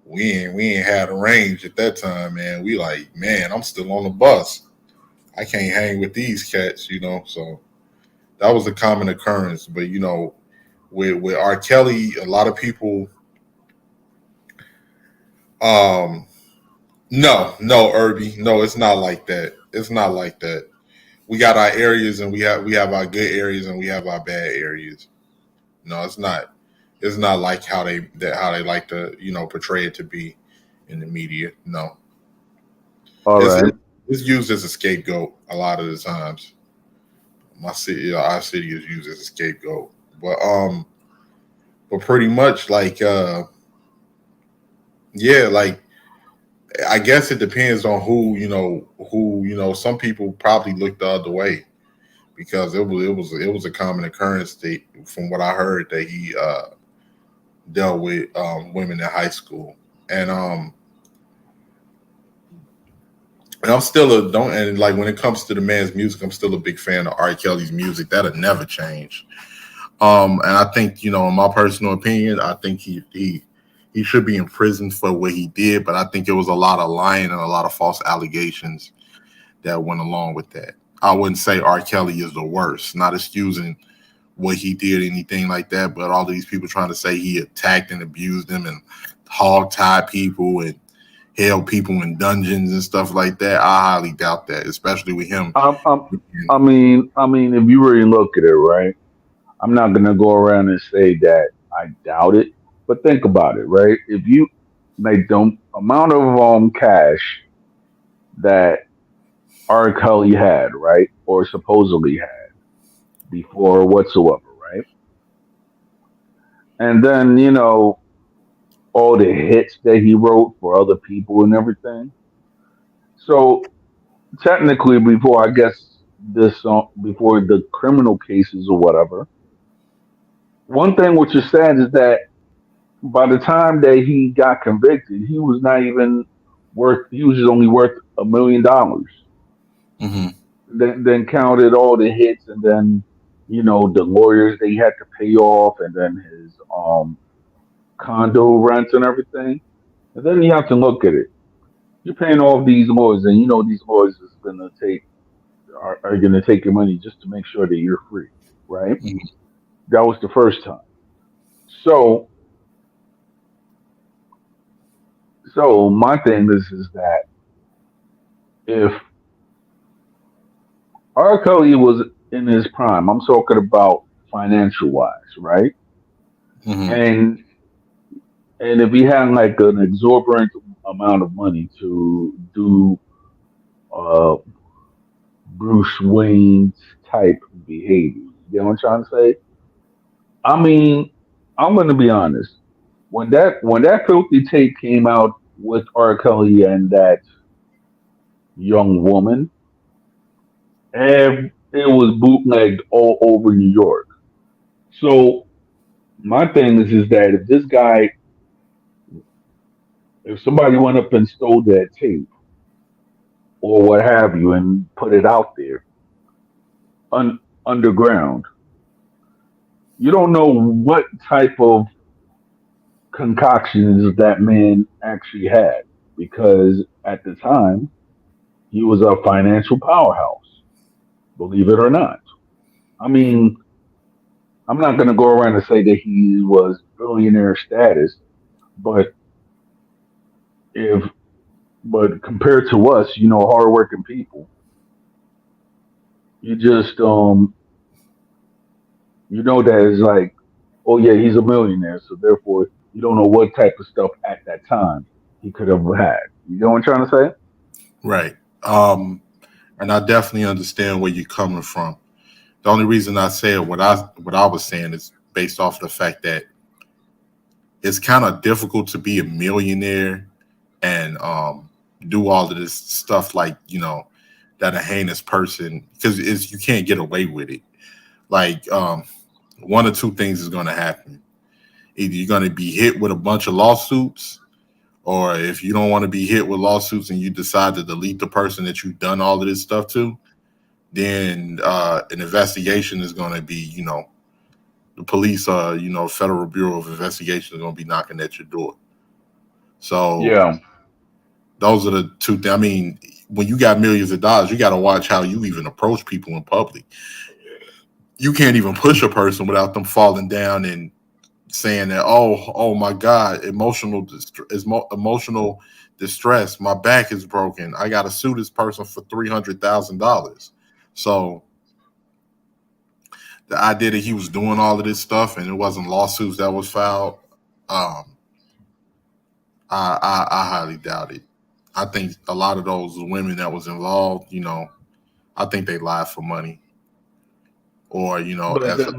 we ain't had a range at that time, man. We like, man, I'm still on the bus. I can't hang with these cats, So that was a common occurrence. But with R. Kelly, a lot of people, um, no, Irby, no, it's not like that. It's not like that. We got our areas, and we have our good areas, and we have our bad areas. No, it's not. It's not like how they like to portray it to be in the media. No, All it's right. it's used as a scapegoat a lot of the times. My city, our city is used as a scapegoat, but pretty much like yeah, like I guess it depends on who. Some people probably look the other way, because it was a common occurrence that, from what I heard, that he dealt with women in high school. And um and I'm still a don't and like when it comes to the man's music, I'm still a big fan of R. Kelly's music. That'll never change. And I think, in my personal opinion, I think he should be in prison for what he did, but I think it was a lot of lying and a lot of false allegations that went along with that. I wouldn't say R. Kelly is the worst, not excusing what he did, anything like that, but all these people trying to say he attacked and abused them and hog tied people and held people in dungeons and stuff like that. I highly doubt that, especially with him. I'm, I'm, I mean, if you really look at it, right? I'm not gonna go around and say that I doubt it, but think about it, right? If you like the amount of cash that R. Kelly had, right, or supposedly had before whatsoever, right, and then all the hits that he wrote for other people and everything. So technically, before I guess before the criminal cases or whatever, one thing which is sad is that by the time that he got convicted, he was not even worth. He was only worth $1 million. Hmm. Then counted all the hits, and then the lawyers they had to pay off, and then his condo rents and everything. And then you have to look at it. You're paying off these lawyers, and these lawyers is gonna take are gonna take your money just to make sure that you're free, right? Hmm. That was the first time. So my thing is that if R. Kelly was in his prime, I'm talking about financial wise, right? Hmm. And if he had like an exorbitant amount of money to do uh, Bruce Wayne's type behavior, you know what I'm trying to say? I mean, I'm gonna be honest. When that filthy tape came out with R. Kelly and that young woman, it was bootlegged all over New York. So my thing is that if somebody went up and stole that tape or what have you and put it out there underground, you don't know what type of concoctions that man actually had because at the time he was a financial powerhouse, believe it or not. I mean, I'm not going to go around and say that he was billionaire status, but if but compared to us, hardworking people, you just that is like, oh yeah, he's a millionaire, so therefore you don't know what type of stuff at that time he could have had. You know what I'm trying to say? Right. And I definitely understand where you're coming from. The only reason I said what I was saying is based off the fact that it's kind of difficult to be a millionaire and do all of this stuff like that a heinous person because it's you can't get away with it. Like one or two things is going to happen. Either you're going to be hit with a bunch of lawsuits, or if you don't want to be hit with lawsuits and you decide to delete the person that you've done all of this stuff to, then an investigation is going to be, the police, Federal Bureau of Investigation is going to be knocking at your door. So Yeah, those are the two things. I mean, when you got millions of dollars, you got to watch how you even approach people in public. You can't even push a person without them falling down and saying that, oh my God, emotional distress. My back is broken. I got to sue this person for $300,000. So the idea that he was doing all of this stuff and it wasn't lawsuits that was filed, um, I highly doubt it. I think a lot of those women that was involved, I think they lied for money or but as a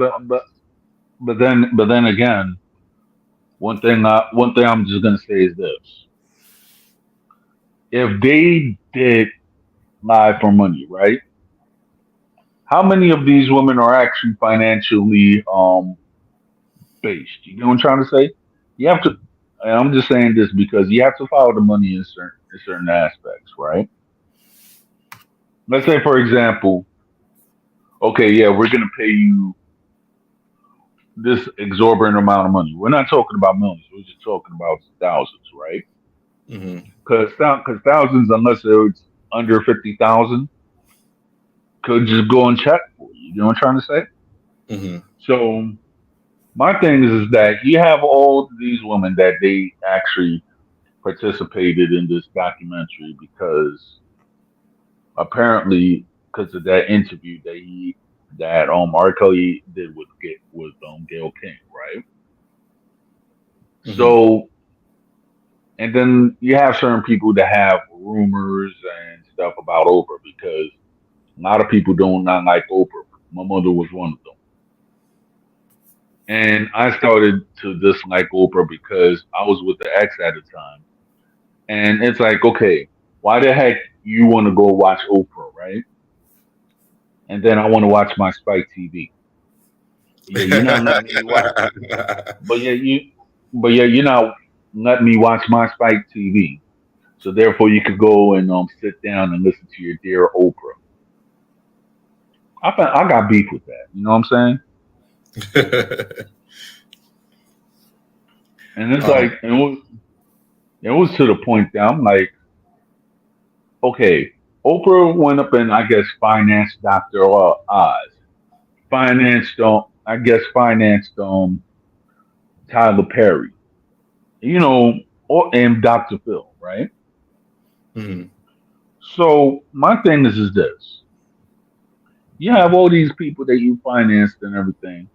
then again, one thing I'm just gonna say is this: if they did lie for money, right? How many of these women are actually financially based? You know what I'm trying to say? You have to. And I'm just saying this because you have to follow the money in certain aspects, right? Let's say, for example, okay, yeah, we're gonna pay you this exorbitant amount of money. We're not talking about millions. We're just talking about thousands, right? hmm Because thousands, unless it's under 50,000, could just go and check for you. You know what I'm trying to say? hmm So my thing is that you have all these women that they actually participated in this documentary because apparently because of that interview that R. Kelly did with Gail King, right? hmm So and then you have certain people that have rumors and stuff about Oprah because a lot of people don't not like Oprah. My mother was one of them. And I started to dislike Oprah because I was with the ex at the time. And it's like, okay, why the heck you want to go watch Oprah, right? And then I want to watch my Spike TV. Yeah, you're not letting me watch. But yeah, you're not letting me watch my Spike TV. So therefore, you could go and sit down and listen to your dear Oprah. I got beef with that. You know what I'm saying? And it's um, like it was to the point that I'm like, okay, Oprah went up and I guess financed Dr. Oz, financed I guess financed Tyler Perry, you know, or and Dr. Phil, right? mhm. So my thing is this: you have all these people that you financed and everything,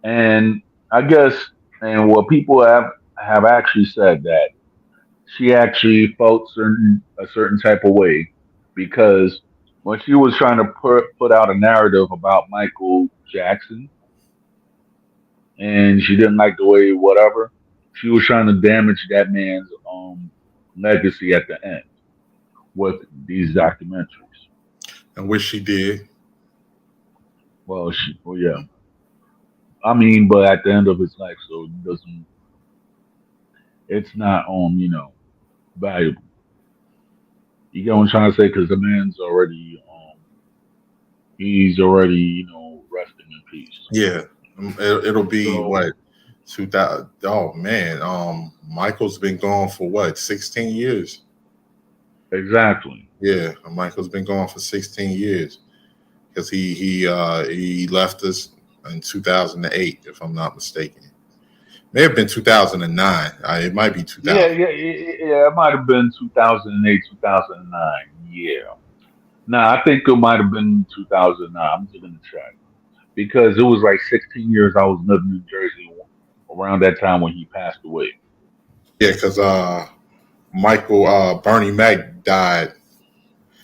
and I guess and what people have actually said that she actually felt a certain type of way because when she was trying to put out a narrative about Michael Jackson and she didn't like the way whatever, she was trying to damage that man's legacy at the end with these documentaries. And which she did. Well, yeah. I mean, but at the end of his life, so it doesn't. It's not valuable. You get what I'm trying to say? Because the man's already he's already resting in peace. Yeah, it'll be So what 2000. Oh man, Michael's been gone for what 16 years. exactly. Yeah, Michael's been gone for 16 years because he left us in 2008, if I'm not mistaken. May have been 2009. It might be Yeah, 2000. yeah, yeah. It might have been 2008, 2009. Yeah. Nah, I think it might have been 2009. I'm just gonna check because it was like 16 years I was living in Jersey around that time when he passed away. Yeah, because Michael Bernie Mac died.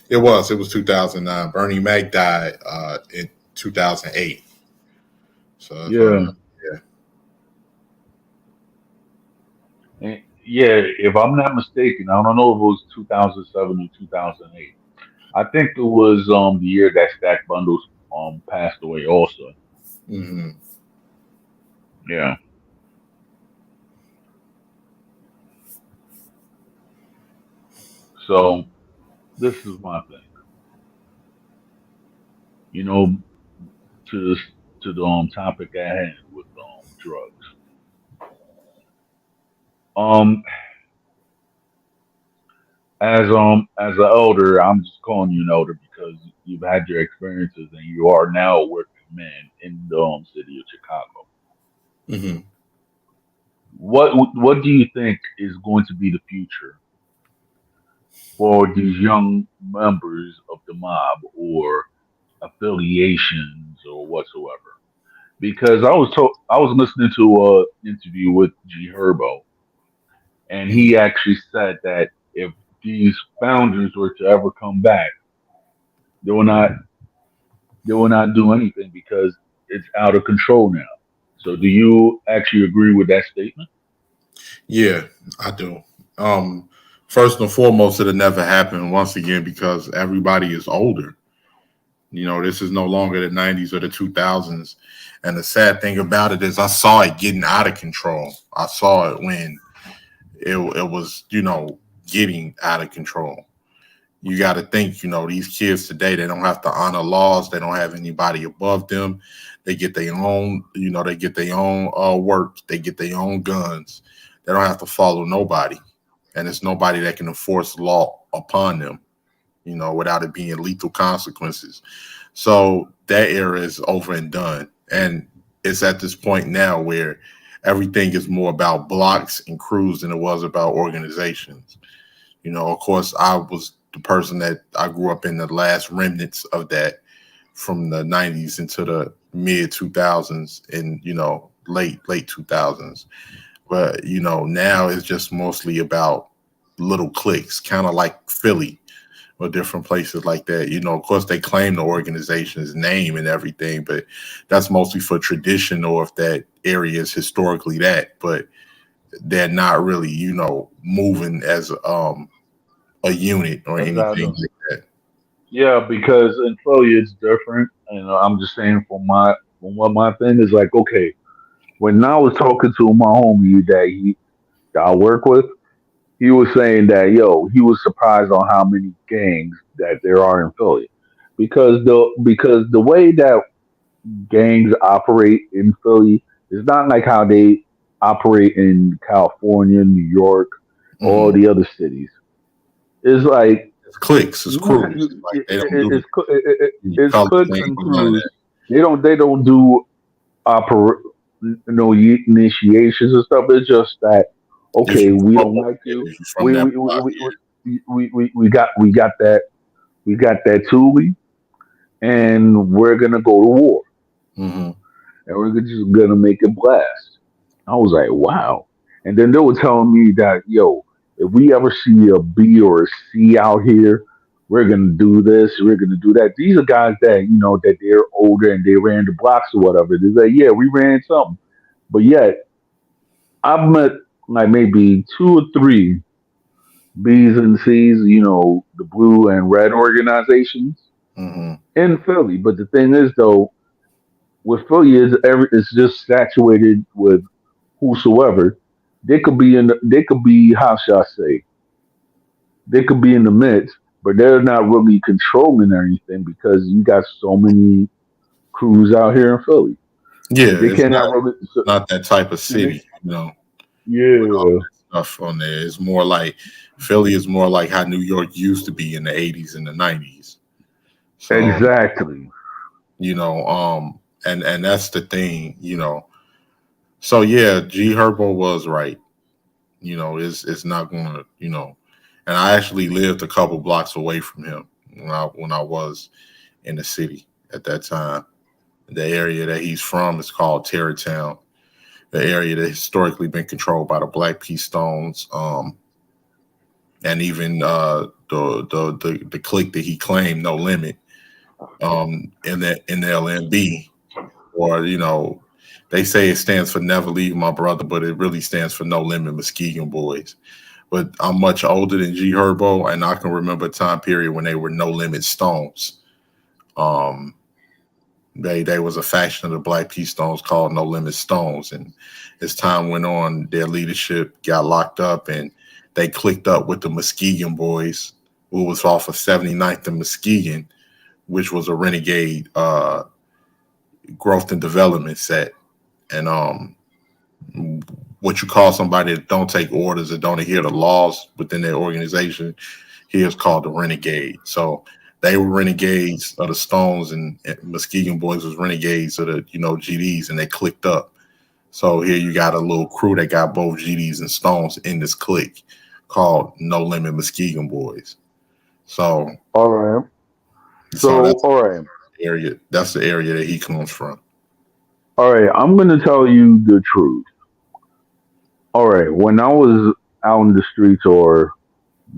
It was 2009. Bernie Mac died in 2008. So if I'm Yeah. And yeah, if I'm not mistaken, I don't know if it was 2007 or 2008. I think it was the year that Stack Bundles passed away also. hmm Yeah. So this is my thing. You know, to this, to the topic at hand with drugs. Um as an elder, I'm just calling you an elder because you've had your experiences and you are now a working man in the city of Chicago. hmm What do you think is going to be the future for these young members of the mob or affiliations or whatsoever? Because I was listening to a interview with G Herbo, and hmm he actually said that if these founders were to ever come back, they will not they will not do anything because it's out of control now. So, do you actually agree with that statement? Yeah, I do. Um, First and foremost, it'll never happen once again because everybody is older. This is no longer the 90s or the 2000s. And the sad thing about it is, I saw it getting out of control. I saw it when it was, getting out of control. You got to think, these kids today, they don't have to honor laws. They don't have anybody above them. They get their own, they get their own work. They get their own guns. They don't have to follow nobody. And it's nobody that can enforce law upon them, without it being lethal consequences. So that era is over and done. And it's at this point now where everything is more about blocks and crews than it was about organizations. Of course, I was the person that I grew up in the last remnants of that from the 90s into the mid 2000s and, late 2000s. But, now it's just mostly about little cliques, kind of like Philly or different places like that. Of course, they claim the organization's name and everything, but that's mostly for tradition or if that area is historically that. But they're not really, moving as a unit or anything Exactly. like that. Yeah, because in Philly it's different, and I'm just saying for my what my thing is like, okay, when I was talking to my homie that I work with, he was saying that he was surprised on how many gangs that there are in Philly, because the way that gangs operate in Philly is not like how they operate in California, New York, all Hmm. the other cities. It's like It's cliques, it's you got crews. Like they don't do it's color clicks things and or none of crews. that. They don't do oper initiations and stuff. It's just that If okay, you we from, don't like yeah, you. if you from We that we we block, we, yeah. we got that Thule, and we're gonna go to war, Hmm. and we're just gonna make it blast. I was like, wow. And then they were telling me that, if we ever see a B or a C out here, we're gonna do this, we're gonna do that. These are guys that that they're older and they ran the blocks or whatever. They say, yeah, we ran something, but yet I've met like maybe two or three B's and C's, the blue and red organizations Hmm. in Philly. But the thing is, though, with Philly it's just saturated with whosoever. They could be, how shall I say, they could be in the midst, but they're not really controlling anything because you got so many crews out here in Philly. Yeah, Like they cannot really. So, not that type of and city, with all yeah, that stuff on there. It's more like Philly is more like how New York used to be in the 80s and the 90s. So, exactly. and that's the thing, So yeah, G Herbo was right. It's not gonna, and I actually lived a couple blocks away from him when I was in the city at that time. The area that he's from is called Tarrytown. The area that historically been controlled by the Black P Stones, and even the clique that he claimed, No Limit, in the NLMB, or they say it stands for Never Leave My Brother, but it really stands for No Limit Muskegon Boys. But I'm much older than G Herbo, and I can remember a time period when they were No Limit Stones. Um, they was a faction of the Black P Stones called No Limit Stones, and as time went on, their leadership got locked up, and they clicked up with the Muskegon Boys, who was off of 79th and Muskegon, which was a renegade growth and development set, and what you call somebody that don't take orders or don't adhere to laws within their organization here is called the renegade. So they were renegades of the Stones, and Muskegon Boys was renegades of the GDs, and they clicked up. So here you got a little crew that got both GDs and Stones in this clique called No Limit Muskegon Boys. So All right. so So, all right. that's the area that he comes from. All right. I'm going to tell you the truth. All right. When I was out in the streets or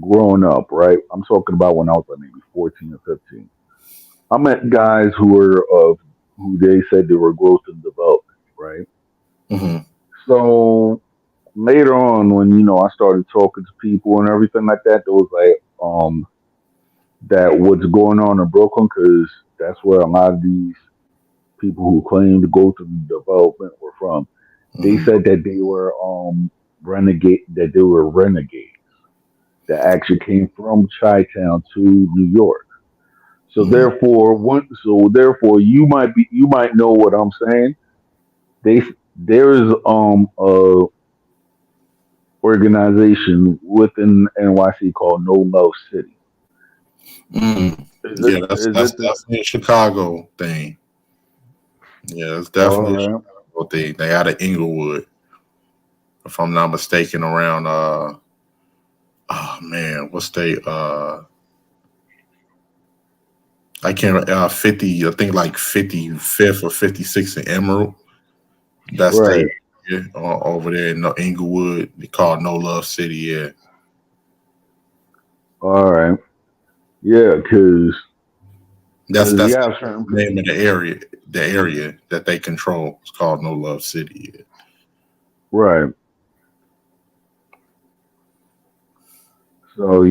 growing up, right? I'm talking about when I was like maybe 14 or 15. I met guys who they said they were growth and development, right? Hmm. So later on, when I started talking to people and everything like that, there was like that what's going on in Brooklyn because that's where a lot of these people who claim to go to development were from. They Hmm. said that they were renegades that actually came from Chi-town to New York. Hmm. So therefore, you might know what I'm saying. They there is a organization within NYC called No Love City. Mm. Is it Yeah, that's is that's it the definitely a Chicago thing. Yeah, it's all definitely a right? Chicago thing. They out of Inglewood, if I'm not mistaken, around oh man, what's they I can't 50, I think like 55th or 56th in Emerald. That's the Right. area over there in Inglewood. They call it No Love City. Yeah, All right. Yeah, because that's you the have certain name of the area. The area that they control is called No Love City. Yeah. right. So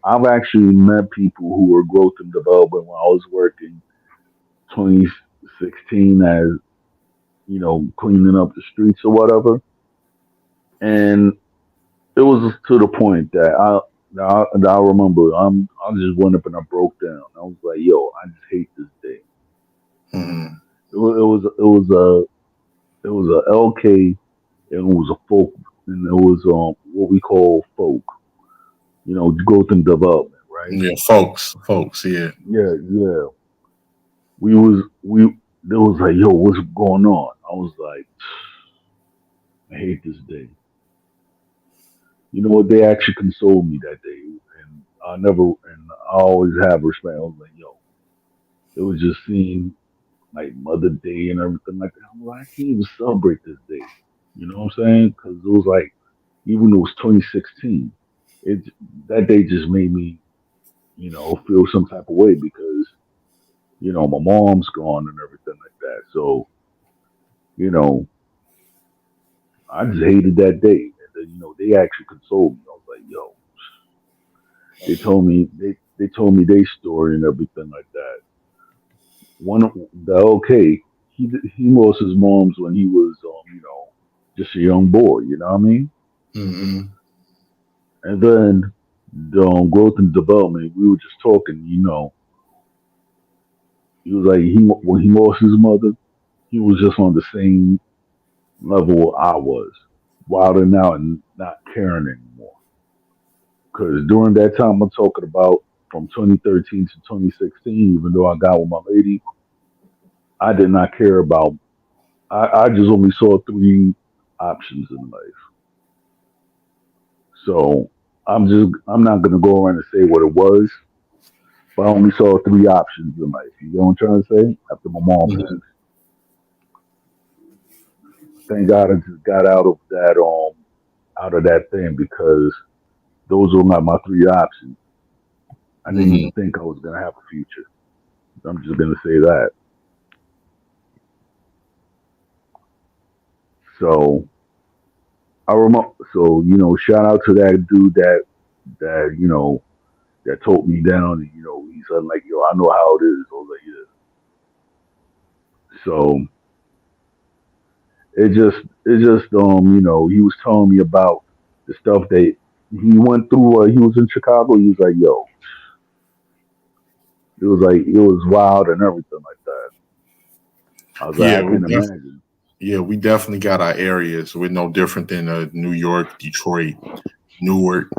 I've actually met people who were growth and development when I was working 2016 as cleaning up the streets or whatever, and it was to the point that I remember I just went up and I broke down. I was like, "Yo, I just hate this day." Mm-hmm. It was a LK and it was a folk and it was what we call folk, growth and development, right? Yeah, folks. Yeah. Yeah, yeah. We There was like, yo, what's going on? I was like, I hate this day. You know what? They actually consoled me that day, and I always have respect. I was like, yo, it was just seeing like Mother Day and everything like that. I'm like, I can't even celebrate this day. You know what I'm saying? Because it was like, even though it was 2016, it that day just made me, feel some type of way because my mom's gone and everything like that. So you know, I just hated that day. And then, they actually consoled me. I was like, yo, they told me their story and everything like that. The okay, he lost his mom's when he was just a young boy. You know what I mean? Mm-hmm. And then the growth and development, we were just talking. He was like when he lost his mother, he was just on the same level I was, wilding out and not caring anymore. Because during that time I'm talking about from 2013 to 2016, even though I got with my lady, I did not care about. I just only saw three options in life. So I'm not gonna go around and say what it was, but I only saw three options in life. You know what I'm trying to say? After my mom Mm-hmm. passed, thank God I just got out of that thing because those were my three options. I didn't Mm-hmm. even think I was gonna have a future. I'm just gonna say that. So I remember. So shout out to that dude that told me down, and he said like, "Yo, I know how it is." I was like, "Yeah." So he was telling me about the stuff that he went through. He was in Chicago. He was like, "Yo," it was wild and everything like that. I was like, Yeah, I can imagine. we definitely got our areas. We're no different than New York, Detroit, Newark,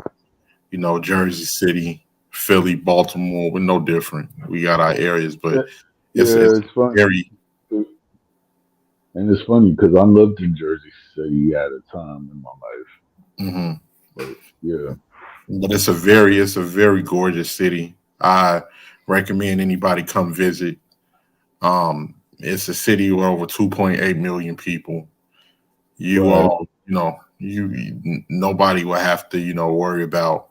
Jersey City, Philly, Baltimore. We're no different. We got our areas, but Yeah, it's yeah, it's funny. very And it's funny because I lived in Jersey City at a time in my life. mhm. But yeah, But it's a very gorgeous city. I recommend anybody come visit. It's a city with over 2.8 million people. You right, all, nobody will have to, worry about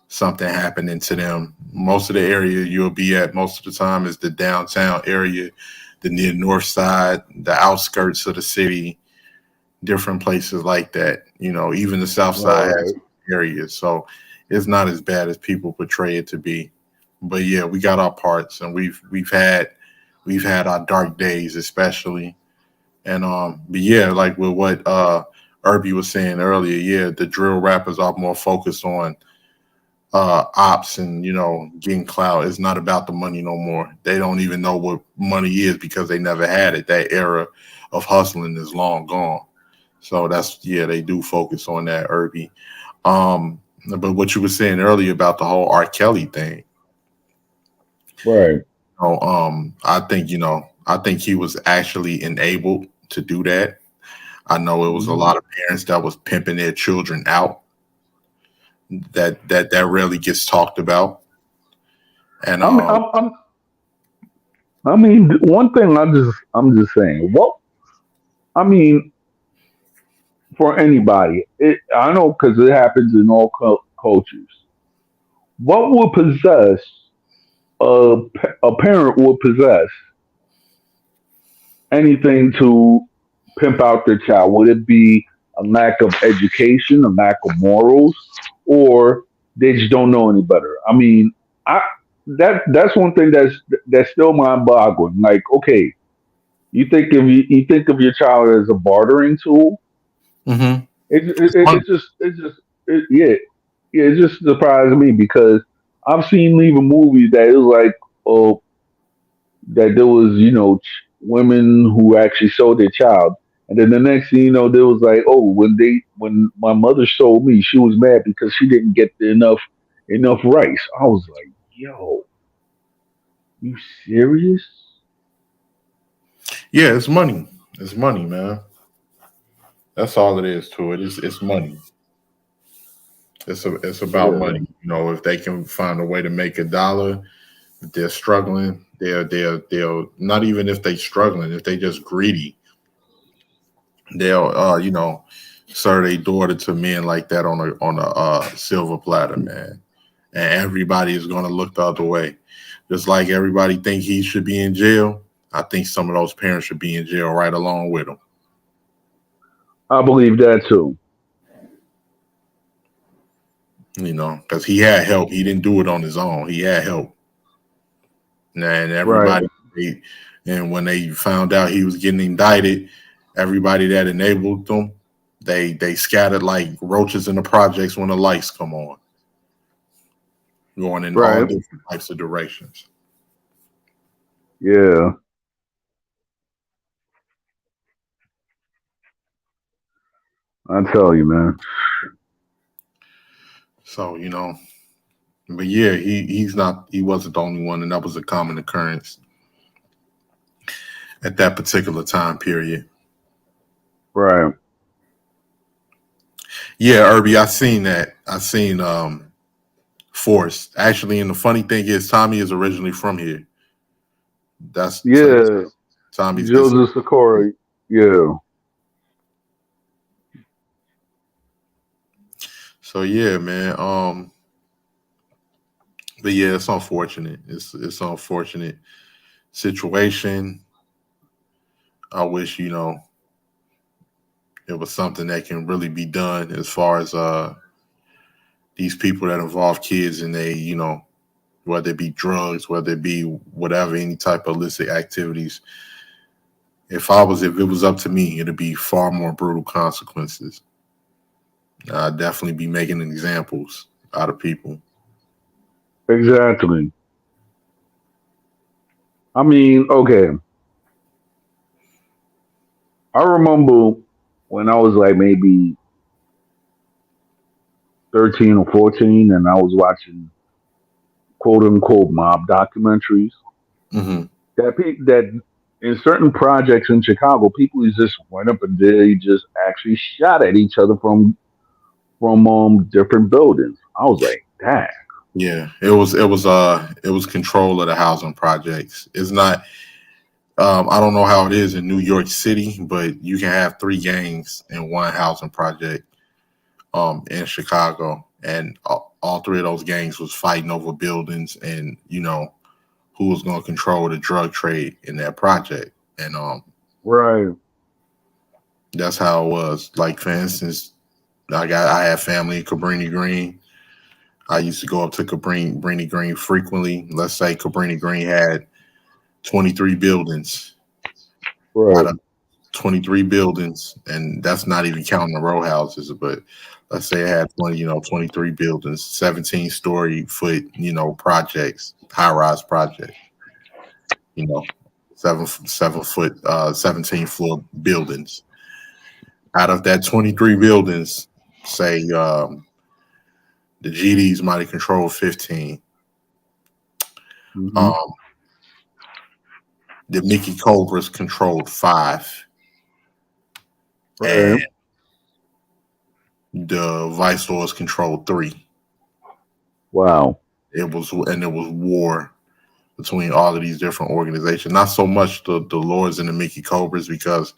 something happening to them. Most of the area you'll be at most of the time is the downtown area, the near north side, the outskirts of the city, different places like that. Even the south side has right. areas. So it's not as bad as people portray it to be. But yeah, we got our parts and we've had our dark days especially. And but yeah, like with what Irby was saying earlier, yeah, the drill rappers are more focused on ops and getting clout. It's not about the money no more. They don't even know what money is because they never had it. That era of hustling is long gone. So that's, yeah, they do focus on that, Irby. But what you were saying earlier about the whole R. Kelly thing, Right. I think he was actually enabled to do that. I know it was a hmm lot of parents that was pimping their children out. That rarely gets talked about. And I mean, I mean, one thing I'm just saying. What I mean, for anybody, I know because it happens in all cultures. What would possess a parent would possess anything to pimp out their child? Would it be a lack of education, a lack of morals, or they just don't know any better? I mean, that's one thing that's still mind boggling. Like, okay, you think of your child as a bartering tool. Mm-hmm. It's just yeah, yeah. It just surprised me because I've seen even movies that it was like, oh, that there was, women who actually sold their child, and then the next thing you know, there was like, oh, when my mother sold me, she was mad because she didn't get enough rice. I was like, yo, you serious? Yeah, it's money. It's money, man. That's all it is to it. It's money. It's about money. Yeah, You know, if they can find a way to make a dollar, if they're struggling, they'll not even if they struggling, if they just greedy, they'll serve their daughter to men like that on a silver platter, man. And everybody is gonna look the other way. Just like everybody think he should be in jail, I think some of those parents should be in jail right along with him. I believe that too. You know, because he had help. He didn't do it on his own. He had help, and Right, everybody. And when they found out he was getting indicted, everybody that enabled them, they scattered like roaches in the projects when the lights come on, going in all right, different types of directions. yeah. I tell you, man. So but yeah, he wasn't the only one, and that was a common occurrence at that particular time period. Right. Yeah, Irby, I seen that. I seen Force actually, and the funny thing is, Tommy is originally from here. That's so Yeah, Tommy's been. Joseph Sikora. Yeah. So yeah, man. But yeah, it's unfortunate. It's an unfortunate situation. I wish it was something that can really be done as far as these people that involve kids and they whether it be drugs, whether it be whatever, any type of illicit activities. If it was up to me, it'd be far more brutal consequences. I'd definitely be making examples out of people. Exactly. I mean, okay. I remember when I was like maybe 13 or 14 and I was watching quote unquote mob documentaries Hmm. that in certain projects in Chicago, people just went up and they just actually shot at each other from different buildings. I was like, damn. Yeah, it was control of the housing projects. It's not. I don't know how it is in New York City, but you can have three gangs in one housing project in Chicago, and all three of those gangs was fighting over buildings and who was going to control the drug trade in that project, and Right. that's how it was. Like for instance, I have family in Cabrini Green. I used to go up to Cabrini Green frequently. Let's say Cabrini Green had 23 buildings. Out Right. of 23 buildings, and that's not even counting the row houses, but let's say it had 23 buildings, 17-story foot, projects, high rise project, you know, 7 foot, 17 floor buildings. Out of that 23 buildings, say the GDs might have controlled 15. Hmm. Um, the Mickey Cobras controlled 5, and Right. the Vice Lords controlled 3. Wow. It was war between all of these different organizations. Not so much the Lords and the Mickey Cobras because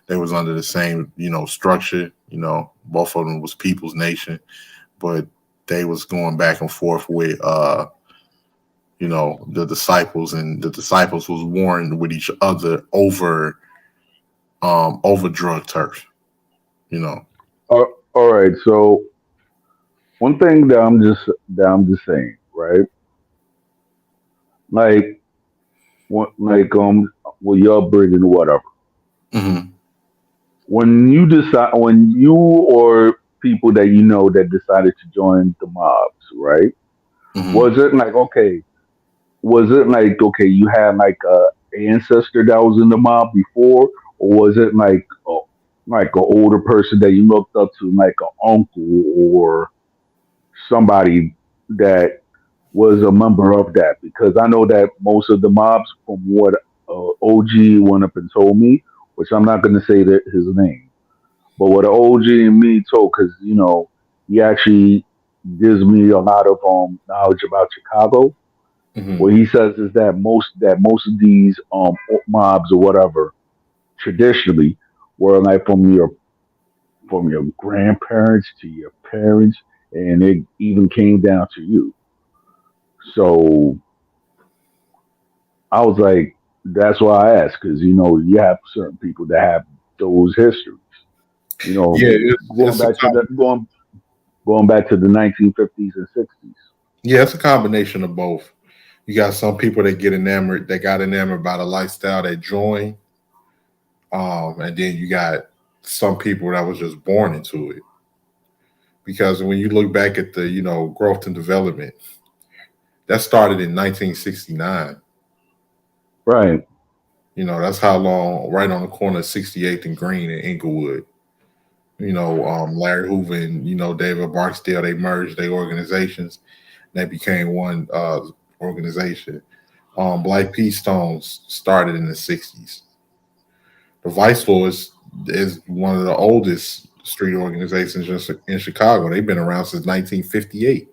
they was under the same structure. Both of them was People's Nation, but they was going back and forth with the disciples, and the disciples was warring with each other over drug turf. You know. All right. So one thing that I'm just saying, right? like what, with your upbringing or whatever. Hmm. When you or people that you know that decided to join the mobs, right? Hmm. Was it like okay? Was it like okay? You had like a ancestor that was in the mob before, or was it like an older person that you looked up to, like an uncle or somebody that was a member of that? Because I know that most of the mobs, from what OG went up and told me, which I'm not going to say that his name, but what OG and me told, because he actually gives me a lot of knowledge about Chicago. Hmm. What he says is that most of these mobs or whatever traditionally were like from your grandparents to your parents, and it even came down to you. So I was like, that's why I asked, because you have certain people that have those histories. You know, Yeah, going back to going back to the 1950s and 60s. it's a combination of both. You got some people that get enamored, that got enamored by the lifestyle, that join, and then you got some people that was just born into it. Because when you look back at the growth and development, that started in 1969. Right. That's how long, right on the corner of 68th and Green in Inglewood. Larry Hoover and David Barksdale, they merged their organizations. They became one organization. Black Peace Stones started in the 60s. The Vice Lords is one of the oldest street organizations in Chicago. They've been around since 1958.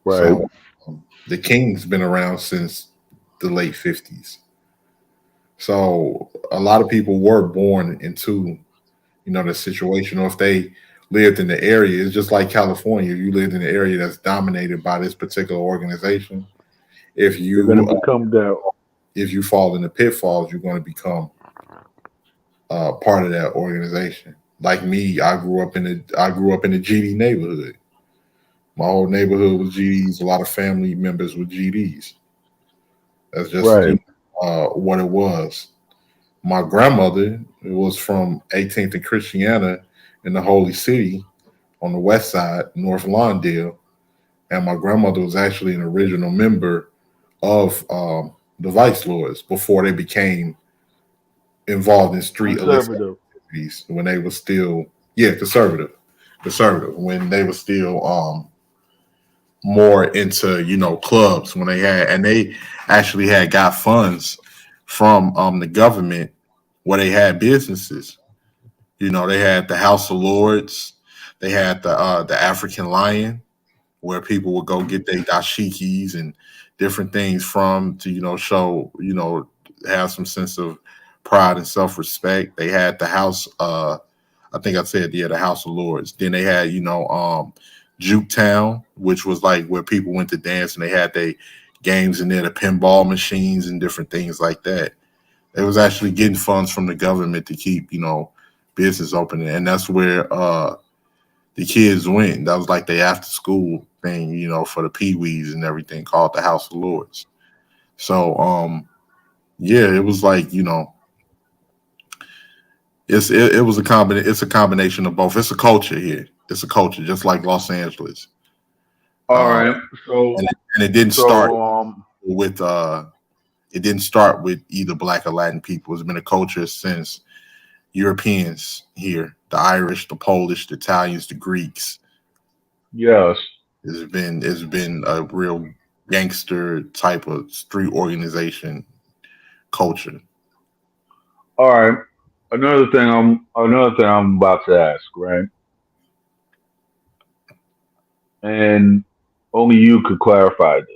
Right. So the King's been around since the late 50s. So a lot of people were born into the situation, or if they lived in the area, it's just like California. If you lived in an area that's dominated by this particular organization, if You're gonna you become that. if you fall in the pitfalls, you're going to become part of that organization. Like me, I grew up in the GD neighborhood. My whole neighborhood was GDs. A lot of family members were GDs. That's just Right. what it was. My grandmother was from 18th and Christiana in the Holy City on the west side, North Lawndale, and my grandmother was actually an original member of the Vice Lords before they became involved in street illicit Conservative. activities, when they were still, yeah, conservative, when they were still more into clubs, when they actually had got funds from the government, where they had businesses. They had the House of Lords, they had the African Lion, where people would go get their dashikis and different things from, to show, have some sense of pride and self-respect. They had the house, I think I said, yeah, the House of Lords. Then they had Juketown, which was like where people went to dance, and they had their games in there, the pinball machines and different things like that. They was actually getting funds from the government to keep business open, and that's where the kids went. That was like the after school thing, for the peewees and everything, called the House of Lords. So yeah, it was like, it was it's a combination of both. It's a culture here. It's a culture just like Los Angeles. All Um right. So and it didn't start so with it didn't start with either black or Latin people. It's been a culture since Europeans here, the Irish, the Polish, the Italians, the Greeks. yes. It's been a real gangster type of street organization culture. All right. Another thing I'm about to ask, right? And only you could clarify this.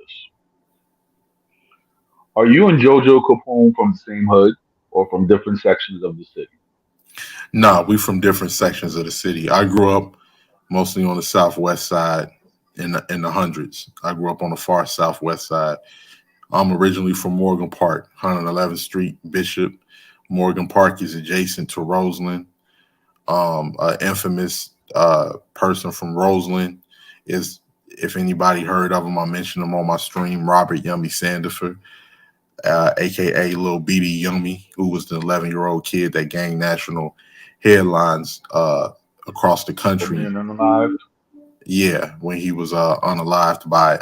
Are you and Jojo Capone from the same hood or from different sections of the city? Nah, we from different sections of the city. I grew up mostly on the southwest side in the hundreds. I grew up on the far southwest side. I'm originally from Morgan Park, 111th Street, Bishop. Morgan Park is adjacent to Roseland. An infamous person from Roseland is If anybody heard of him, I mentioned him on my stream. Robert Yummy Sandifer, aka Lil BD Yummy, who was the 11-year-old kid that gained national headlines across the For country. being alive. Yeah, when he was unalived by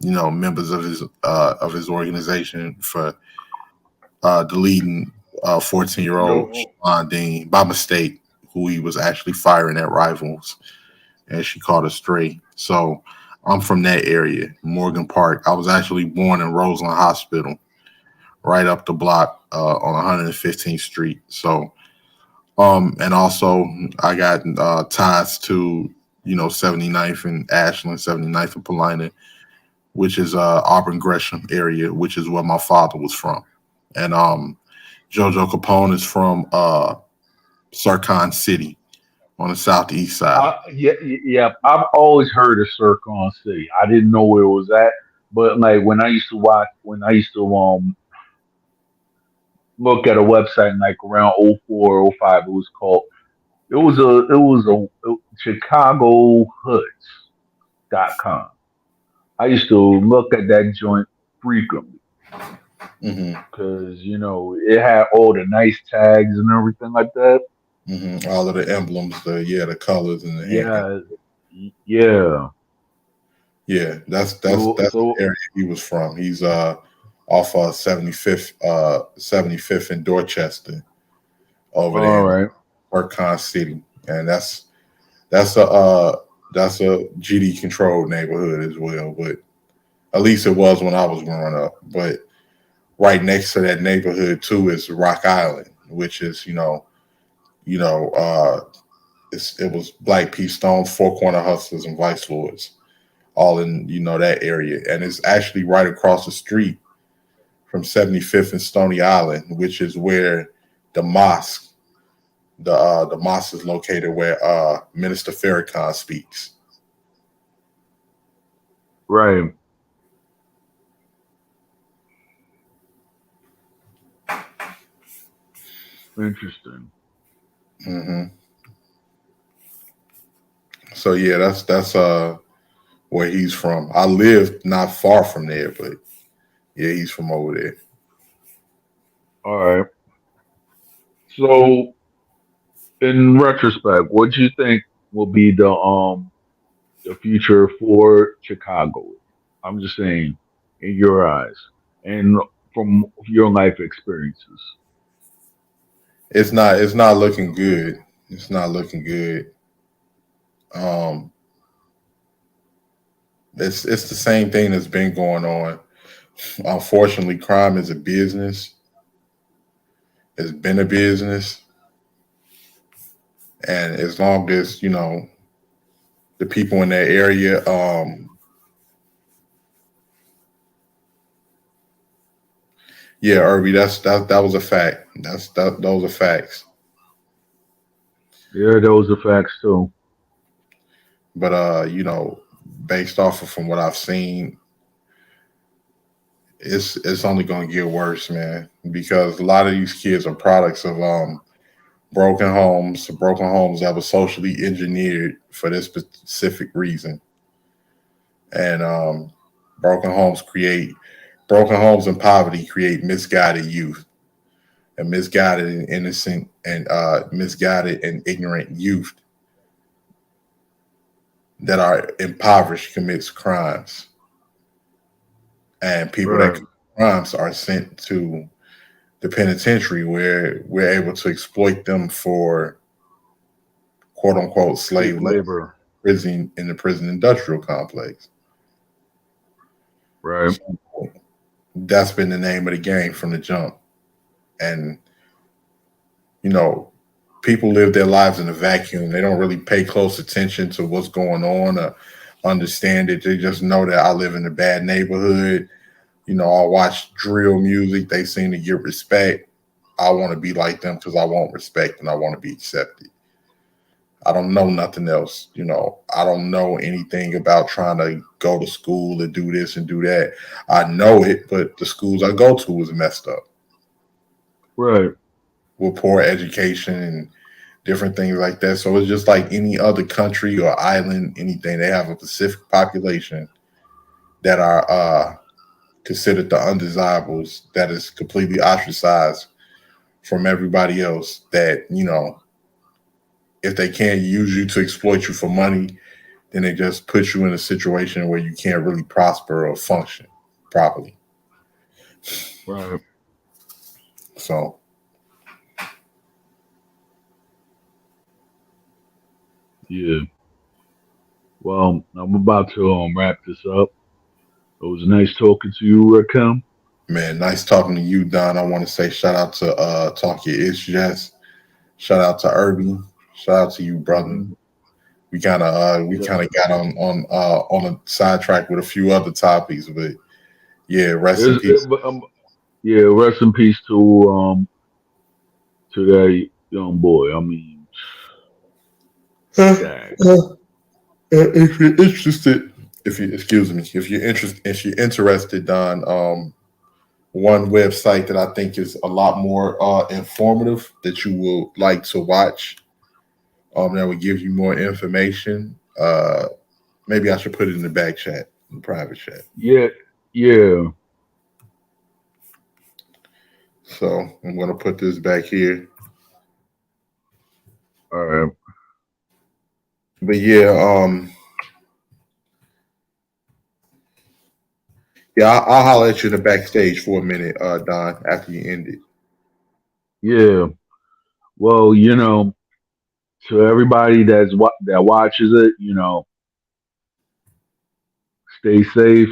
members of his organization for deleting 14-year-old Yo, Siobhan Dean by mistake, who he was actually firing at rivals, and she caught a stray. So I'm from that area, Morgan Park. I was actually born in Roseland Hospital, right up the block on 115th Street. So, and also I got ties to 79th and Ashland, 79th and Paulina, which is Auburn Gresham area, which is where my father was from, and JoJo Capone is from Sarkon City on the southeast side. yeah. I've always heard of Circon City. I didn't know where it was at, but like when I used to look at a website like around '04, '05, it was called. It was a ChicagoHoods.com. I used to look at that joint frequently Hmm. because it had all the nice tags and everything like that. All of the emblems, the colors and the hand. Yeah, yeah. Yeah, that's the So area he was from. He's off 75th in Dorchester over all there in right, Arcon City, and that's a uh, that's a GD controlled neighborhood as well. But at least it was when I was growing up. But right next to that neighborhood too is Rock Island, which is you know it was Black P Stones, Four Corner Hustlers, and Vice Lords, all in that area, and it's actually right across the street from 75th and Stony Island, which is where the mosque, the mosque is located, where Minister Farrakhan speaks. right. Interesting. Hmm. So yeah, that's where he's from. I live not far from there, but yeah, he's from over there. All right. So, in retrospect, what do you think will be the future for Chicago? I'm just saying, in your eyes and from your life experiences. It's not looking good. It's not looking good. Um, it's the same thing that's been going on. Unfortunately, crime is a business. It's been a business, and as long as the people in that area, yeah, Irby, that was a fact. Those are facts. Yeah, those are facts too. But based off of from what I've seen, it's only going to get worse, man. Because a lot of these kids are products of broken homes that were socially engineered for this specific reason, and broken homes and poverty create misguided youth, and misguided and innocent and misguided and ignorant youth that are impoverished commits crimes, and people that Right, commit crimes are sent to the penitentiary where we're able to exploit them for quote unquote slave cheap labor labor. prison in the prison industrial complex. Right, So that's been the name of the game from the jump. And you know, people live their lives in a vacuum. They don't really pay close attention to what's going on or understand it. They just know that I live in a bad neighborhood. I watch drill music. They seem to get respect. I want to be like them because I want respect and I want to be accepted. I don't know nothing else. I don't know anything about trying to go to school and do this and do that. I know it, but the schools I go to is messed up right. with poor education and different things like that. So it's just like any other country or island, anything. They have a specific population that are considered the undesirables, that is completely ostracized from everybody else. That, if they can't use you to exploit you for money, then they just put you in a situation where you can't really prosper or function properly. Right. So Yeah. Well, I'm about to wrap this up. It was nice talking to you, Rakim. man, nice talking to you, Don. I want to say shout out to Talk Your It's Jess. Shout out to Irby. Shout out to you, brother. Mhm. We Yeah. kind of got on a sidetrack with a few other topics, but yeah, rest in peace. But, yeah. Rest in peace to that young boy. I mean, dang. If you're interested, if you excuse me, if you're interested, Don, one website that I think is a lot more informative that you will like to watch, that will give you more information. Maybe I should put it in the back chat, in the private chat. Yeah. Yeah. So I'm gonna put this back here. All right. But yeah, yeah, I'll holler at you in the backstage for a minute, Don, after you end it. Yeah. Well, to everybody that watches it, stay safe.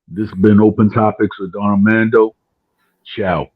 This has been Open Topics with Don Armando. Ciao.